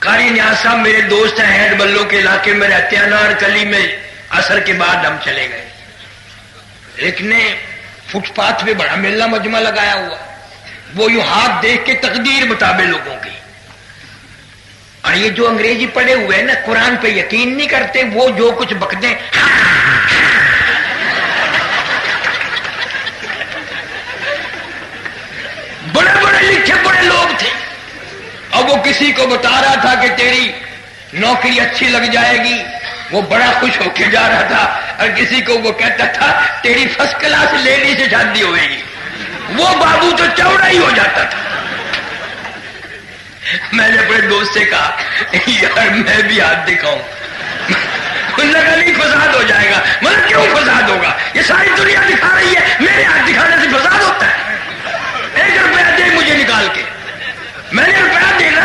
قاری نیاز صاحب میرے دوست ہیں، ہینڈ بلوں کے علاقے میں رہتے ہیں، انار کلی میں عصر کے بعد ہم چلے گئے، لیکن فٹ پاتھ پہ بڑا میلہ مجمع لگایا ہوا، وہ یوں ہاتھ دیکھ کے تقدیر بتابے لوگوں کی. اور یہ جو انگریزی پڑھے ہوئے ہیں نا، قرآن پہ یقین نہیں کرتے، وہ جو کچھ بکتے ہیں بڑے بڑے لکھے پڑے لوگ تھے. اب وہ کسی کو بتا رہا تھا کہ تیری نوکری اچھی لگ جائے گی، وہ بڑا خوش ہو کے جا رہا تھا، اور کسی کو وہ کہتا تھا تیری فرسٹ کلاس لیڈی سے شادی ہوئے گی، وہ بابو تو چوڑا ہی ہو جاتا تھا. میں نے اپنے دوست سے کہا یار میں بھی ہاتھ دکھاؤں، انہوں نے کہا نہیں فساد ہو جائے گا. مطلب کیوں فساد ہوگا؟ یہ ساری دنیا دکھا رہی ہے، میرے ہاتھ دکھانے سے فساد ہوتا ہے؟ 1 روپیہ دے مجھے نکال کے. میں نے روپیہ دینا،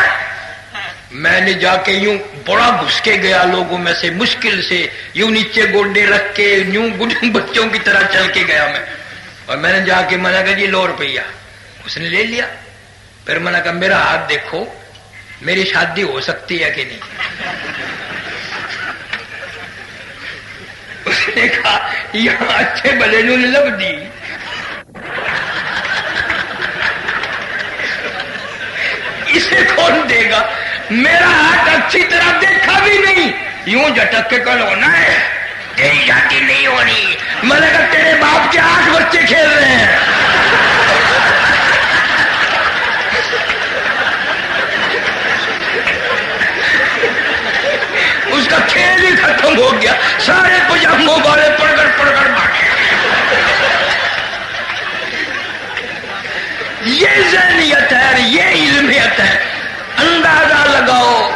میں نے جا کے یوں بڑا گھس کے گیا لوگوں میں سے، مشکل سے یوں نیچے گوڈے رکھ کے یوں بچوں کی طرح چل کے گیا میں، اور میں نے جا کے میں نے کہا جی 100 روپیہ. اس نے لے لیا. پھر میں نے کہا میرا ہاتھ دیکھو، میری شادی ہو سکتی ہے کہ نہیں؟ اس نے کہا یہاں اچھے بلے نو لب دی. اسے کون دے گا؟ میرا ہاتھ اچھی طرح دیکھا بھی نہیں، یوں جھٹک کے کل ہونا ہے تیری شادی نہیں ہونی. میں نے کہا تیرے باپ کے 8 بچے کھیل رہے ہیں. اس کا کھیل ہی ختم ہو گیا، سارے پجاموں والے پڑھ کر بھاگے. یہ ذہنیت ہے، یہ علمیت ہے. اندازہ لگاؤ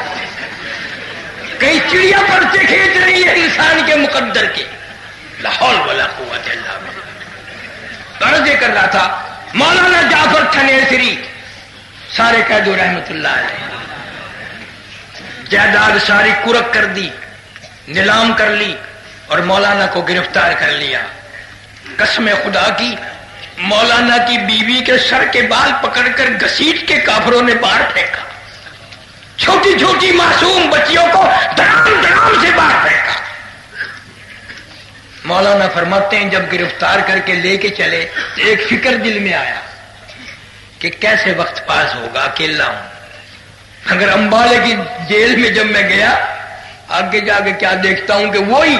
کئی چڑیا پرچے کھینچ رہی ہے انسان کے مقدر کے. لا حول ولا قوت الا باللہ. عرض کر رہا تھا مولانا جعفر تھنیسری سارے قیدو رحمت اللہ علیہ، جائیداد ساری کرک کر دی، نیلام کر لی، اور مولانا کو گرفتار کر لیا. قسم خدا کی مولانا کی بیوی کے سر کے بال پکڑ کر گھسیٹ کے کافروں نے باہر پھینکا. چھوٹی چھوٹی معصوم بچیوں کو دھڑام دھڑام سے باہر پھینکا. مولانا فرماتے ہیں جب گرفتار کر کے لے کے چلے تو ایک فکر دل میں آیا کہ کیسے وقت پاس ہوگا، اکیلا ہوں. اگر امبالے کی جیل میں جب میں گیا، آگے جا کے کیا دیکھتا ہوں کہ وہی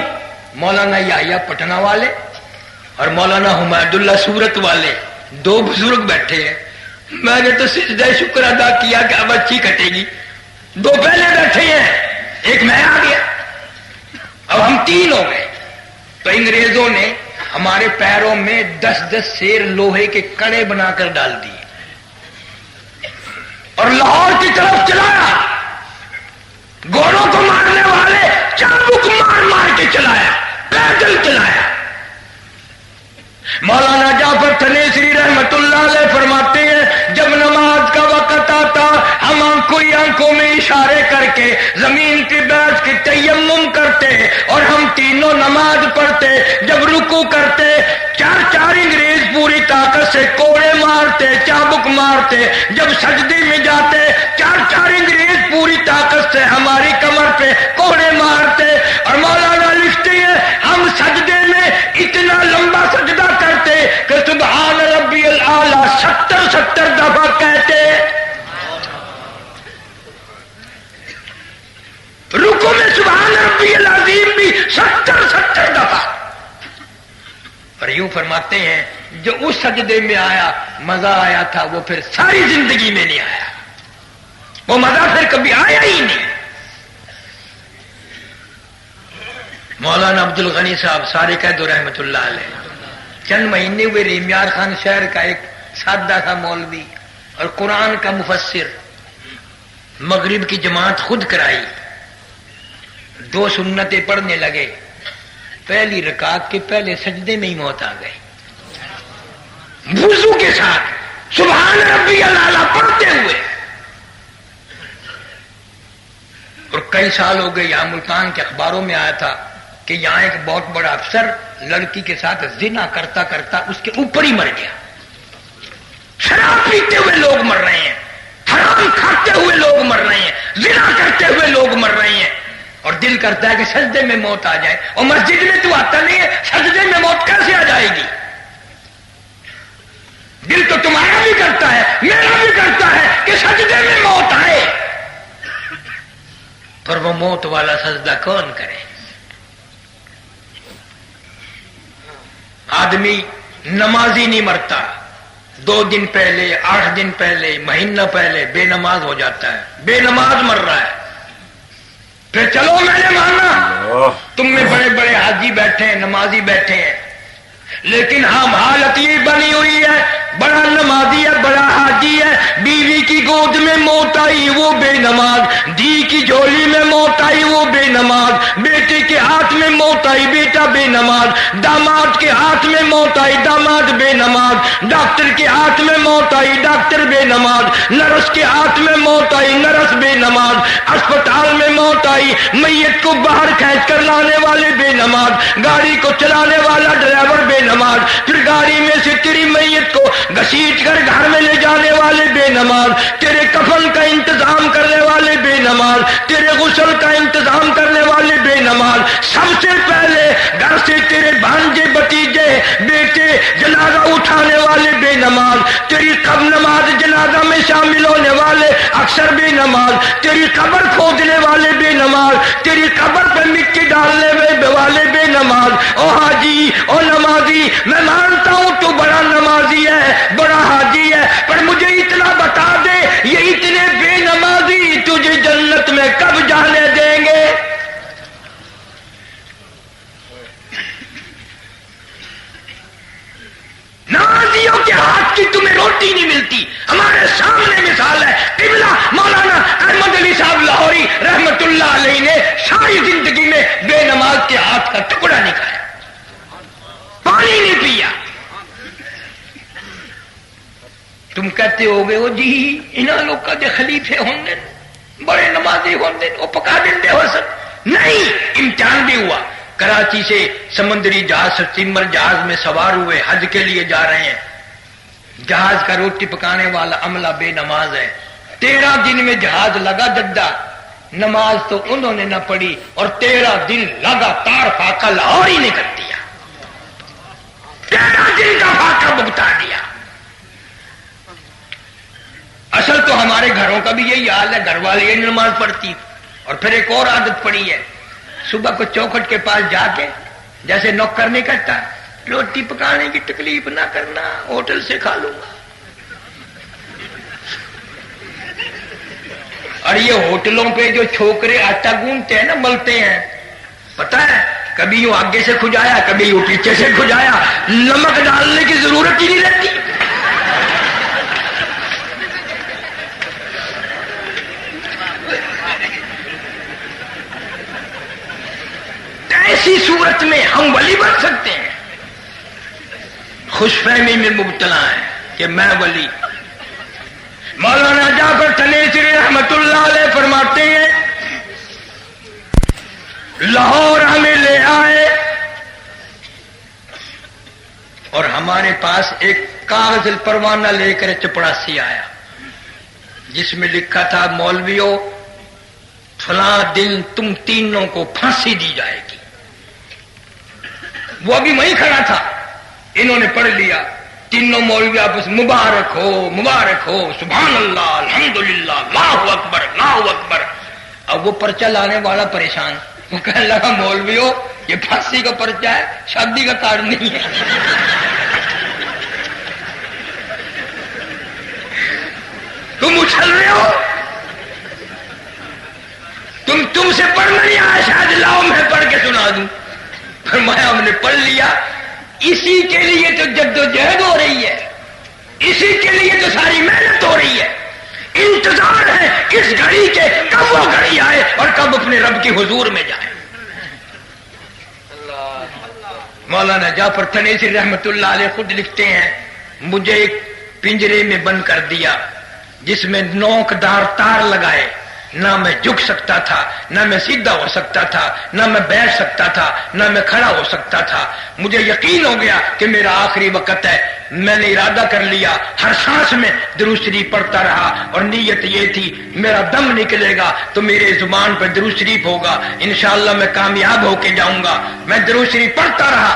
مولانا یحییٰ پٹنہ والے اور مولانا حمید اللہ سورت والے 2 بزرگ بیٹھے ہیں. میں نے تو سجدہ شکر ادا کیا کہ اب اچھی کٹے گی. 2 پہلے بیٹھے ہیں، ایک میں آ گیا، اب ہم 3 ہو گئے. تو انگریزوں نے ہمارے پیروں میں 10 سیر لوہے کے کڑے بنا کر ڈال دیے اور لاہور کی طرف چلایا. گھوڑوں کو مارنے والے چابک مار مار کے چلایا، پیدل چلایا. مولانا جعفر تھنیسری رحمت اللہ علیہ فرماتے ہیں جب نماز کا وقت آتا ہم آنکھوں میں اشارے کر کے زمین کی بیٹھ کے تیمم کرتے اور ہم تینوں نماز پڑھتے. جب رکوع کرتے 4 انگریز پوری طاقت سے کوڑے مارتے، چابک مارتے. جب سجدے میں جاتے 4 انگریز پوری طاقت سے ہماری کمر پہ کوڑے مارتے. اور مولانا لکھتے ہیں ہم سجدے میں اتنا لمبا سجدہ کرتے کہ سبحان ربی الاعلی 70 دفعہ کہتے. رکوع میں سبحان ربی العظیم بھی 70 دفعہ. اور یوں فرماتے ہیں جو اس سجدے میں آیا مزہ آیا تھا وہ پھر ساری زندگی میں نہیں آیا، وہ مزہ پھر کبھی آیا ہی نہیں. مولانا عبد الغنی صاحب سارے قیدو رحمت اللہ علیہ چند مہینے ہوئے ریمیار خان شہر کا ایک سادہ تھا مولوی اور قرآن کا مفسر، مغرب کی جماعت خود کرائی. 2 سنتیں پڑھنے لگے. پہلی رکعت کے پہلے سجدے میں ہی موت آ گئی، وضو کے ساتھ سبحان ربی الاعلی پڑھتے ہوئے. اور کئی سال ہو گئے یہاں ملتان کے اخباروں میں آیا تھا کہ یہاں ایک بہت بڑا افسر لڑکی کے ساتھ زنا کرتا کرتا اس کے اوپر ہی مر گیا. شراب پیتے ہوئے لوگ مر رہے ہیں، حرام کھاتے ہوئے لوگ مر رہے ہیں، زنا کرتے ہوئے لوگ مر رہے ہیں، اور دل کرتا ہے کہ سجدے میں موت آ جائے، اور مسجد میں تو آتا نہیں ہے، سجدے میں موت کیسے آ جائے گی؟ دل تو تمہارا بھی کرتا ہے، میرا بھی کرتا ہے کہ سجدے میں موت آئے، پر وہ موت والا سجدہ کون کرے؟ آدمی نمازی نہیں مرتا، 2 دن پہلے، 8 دن پہلے، مہینہ پہلے بے نماز ہو جاتا ہے، بے نماز مر رہا ہے، پھر چلو میں نے مانا تم میں بڑے بڑے حاجی بیٹھے ہیں، نمازی بیٹھے ہیں، لیکن ہم حالت یہ بنی ہوئی ہے، بڑا نمازی ہے، بڑا حاجی ہے، بیوی کی گود میں موت آئی وہ بے نماز، دی کی جھولی میں موت آئی وہ بے نماز، بیٹے کے ہاتھ میں موت آئی بیٹا بے نماز، داماد کے ہاتھ میں موت آئی داماد بے نماز، ڈاکٹر کے ہاتھ میں موت آئی ڈاکٹر بے نماز، نرس کے ہاتھ میں موت آئی نرس بے نماز، اسپتال میں موت آئی، میت کو باہر کھینچ کر لانے والے بے نماز، گاڑی کو چلانے والا ڈرائیور بے نماز، پھر گاڑی میں سے تیری میت کو گھسیٹ کر گھر میں لے جانے والے بے نماز، تیرے کفن کا انتظام کرنے والے بے نماز، تیرے غسل کا انتظام کرنے والے بے نماز، سب سے پہلے گھر سے تیرے بھانجے بتیجے بیٹے جنازہ اٹھانے والے بے نماز، تیری قبر نماز جنازہ میں شامل ہونے والے اکثر بے نماز، تیری قبر کھودنے والے بے نماز، تیری قبر پہ مٹی ڈالنے والے بے نماز۔ او حاجی او نمازی، میں مانتا ہوں تو بڑا نمازی ہے، بڑا حاجی ہے، پر مجھے اتنا بتا دے یہ اتنے بے نمازی تجھے جنت میں کب جانے دیں گے؟ نمازیوں کے ہاتھ کی تمہیں روٹی نہیں ملتی۔ ہمارے سامنے مثال ہے، قبلہ مولانا احمد علی صاحب لاہوری رحمت اللہ علیہ نے ساری زندگی میں بے نماز کے ہاتھ کا ٹکڑا نہیں کھایا، پانی نہیں پیا۔ تم کہتے ہو گے وہ جی انہاں لوگ کا خلیفے ہوں گے، بڑے نمازی ہوں گے، وہ پکا دیں ہو سب نہیں۔ امتحان بھی ہوا، کراچی سے سمندری جہاز اسٹیمر جہاز میں سوار ہوئے، حج کے لیے جا رہے ہیں، جہاز کا روٹی پکانے والا عملہ بے نماز ہے، 13 دن میں جہاز لگا جدہ، نماز تو انہوں نے نہ پڑھی اور 13 دن لگاتار فاقہ لاہور ہی نے کر دیا، 13 دن کا فاقہ بگتا دیا۔ اصل تو ہمارے گھروں کا بھی یہی حال ہے، گھر والے یہ نماز پڑھتی، اور پھر ایک اور عادت پڑی ہے، صبح کو چوکھٹ کے پاس جا کے جیسے نوکر نہیں کرتا، روٹی پکانے کی تکلیف نہ کرنا، ہوٹل سے کھا لوں گا۔ اور یہ ہوٹلوں پہ جو چھوکرے آٹا گوندتے ہیں نا، ملتے ہیں، پتا ہے کبھی یوں آگے سے کھجایا کبھی یوں پیچھے سے کھجایا، نمک ڈالنے کی ضرورت ہی نہیں رہتی۔ ایسی صورت میں ہم ولی بن سکتے ہیں، خوش فہمی میں مبتلا ہیں کہ میں ولی۔ مولانا جعفر تنیسری رحمت اللہ علیہ فرماتے ہیں لاہور ہمیں لے آئے اور ہمارے پاس ایک کاغذ پروانہ لے کر چپڑاسی آیا جس میں لکھا تھا مولویوں فلاں دن تم تینوں کو پھانسی دی جائے گی۔ وہ ابھی وہیں کھڑا تھا، انہوں نے پڑھ لیا، تینوں مولوی آپس مبارک ہو سبحان اللہ الحمدللہ اللہ اکبر اللہ اکبر۔ اب وہ پرچہ لانے والا پریشان، وہ کہنے لگا مولویوں یہ پھانسی کا پرچہ ہے، شادی کا کارڈ نہیں ہے۔ تم اچھل رہے ہو، تم سے پڑھنا نہیں آیا، شاید لاؤ میں پڑھ کے سنا دوں۔ فرمایا ہم نے پڑھ لیا، اسی کے لیے تو جدوجہد ہو رہی ہے، اسی کے لیے تو ساری محنت ہو رہی ہے، انتظار ہے اس گھڑی کے کب وہ گھڑی آئے اور کب اپنے رب کے حضور میں جائے۔ مولانا جعفر تنیسری رحمت اللہ علیہ خود لکھتے ہیں مجھے ایک پنجرے میں بند کر دیا جس میں نوک دار تار لگائے، نہ میں جھک سکتا تھا، نہ میں سیدھا ہو سکتا تھا، نہ میں بیٹھ سکتا تھا، نہ میں کھڑا ہو سکتا تھا۔ مجھے یقین ہو گیا کہ میرا آخری وقت ہے۔ میں نے ارادہ کر لیا، ہر سانس میں درود شریف پڑھتا رہا، اور نیت یہ تھی میرا دم نکلے گا تو میرے زبان پر درود شریف ہوگا، انشاءاللہ میں کامیاب ہو کے جاؤں گا۔ میں درود شریف پڑھتا رہا۔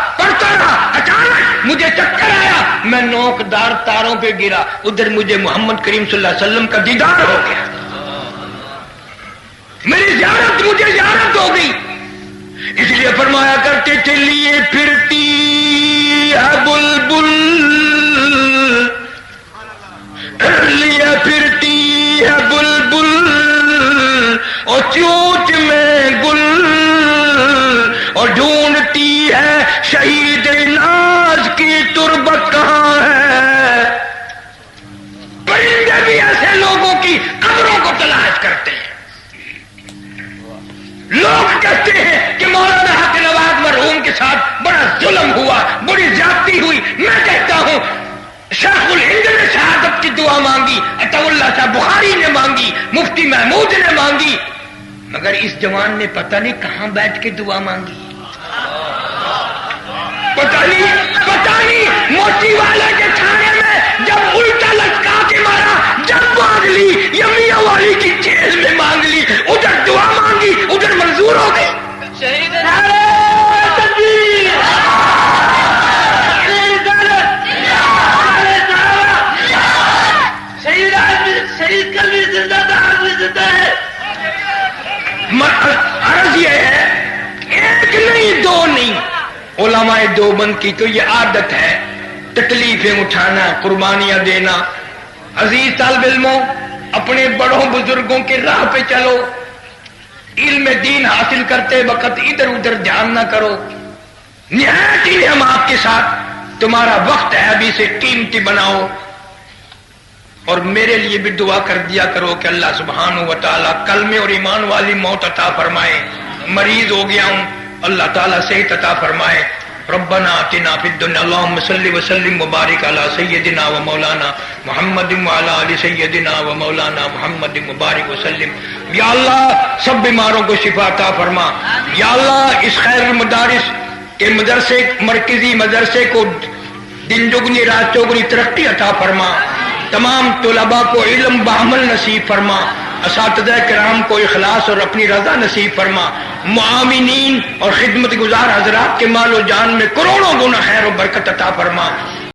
اچانک مجھے چکر آیا، میں نوکدار تاروں پہ گرا، ادھر مجھے محمد کریم صلی اللہ علیہ وسلم کا دیدار ہو گیا، میری مجھے زیارت ہو گئی۔ اس لیے فرمایا کرتے تھے لیے پھرتی ہے بلبل، لیے پھرتی ہے بلبل اور چوچ میں گل، اور ڈھونڈتی ہے شہید ناز کی تربت کہاں ہے۔ پرندے بھی ایسے لوگوں کی قبروں کو تلاش کرتے ہیں۔ لوگ کہتے ہیں کہ مولانا حق نواز مرحوم کے ساتھ بڑا ظلم ہوا، بڑی زیادتی ہوئی۔ میں کہتا ہوں شیخ الہند نے شہادت کی دعا مانگی، عطا اللہ شاہ بخاری نے مانگی، مفتی محمود نے مانگی، مگر اس جوان نے پتہ نہیں کہاں بیٹھ کے دعا مانگی، پتہ نہیں موتی والے کے تھانے میں جب الٹا لٹکا کے مارا، جب مانگ لی، یمیہ والی کی جیل میں مانگ لی، ادھر دعا مانگی، ادھر منظور ہو گئی۔ شہید کل بھی زندہ تھا، آج بھی زندہ ہے۔ عرض یہ ہے ایک نہیں دو نہیں، علماء دیوبند کی تو یہ عادت ہے تکلیفیں اٹھانا، قربانیاں دینا۔ عزیز طالب علموں، اپنے بڑوں بزرگوں کے راہ پہ چلو، علم دین حاصل کرتے وقت ادھر ادھر دھیان نہ کرو۔ نہایت ہی ہم آپ کے ساتھ، تمہارا وقت ہے ابھی سے قیمتی بناؤ، اور میرے لیے بھی دعا کر دیا کرو کہ اللہ سبحانہ و تعالیٰ کلمے اور ایمان والی موت عطا فرمائے۔ مریض ہو گیا ہوں، اللہ تعالیٰ صحت عطا فرمائے۔ ربنا آتنا فی الدنیا، اللہم صلی وسلم مبارک علی سیدنا و مولانا محمد وعلی آل سیدنا و مولانا محمد مبارک وسلم۔ یا اللہ سب بیماروں کو شفا عطا فرما۔ یا اللہ اس خیر المدارس کے مدرسے، مرکزی مدرسے کو دن دگنی رات چوگنی ترقی عطا فرما۔ تمام طلباء کو علم بعمل نصیب فرما، اساتذہ کرام کو اخلاص اور اپنی رضا نصیب فرما، معاونین اور خدمت گزار حضرات کے مال و جان میں کروڑوں گنا خیر و برکت عطا فرما۔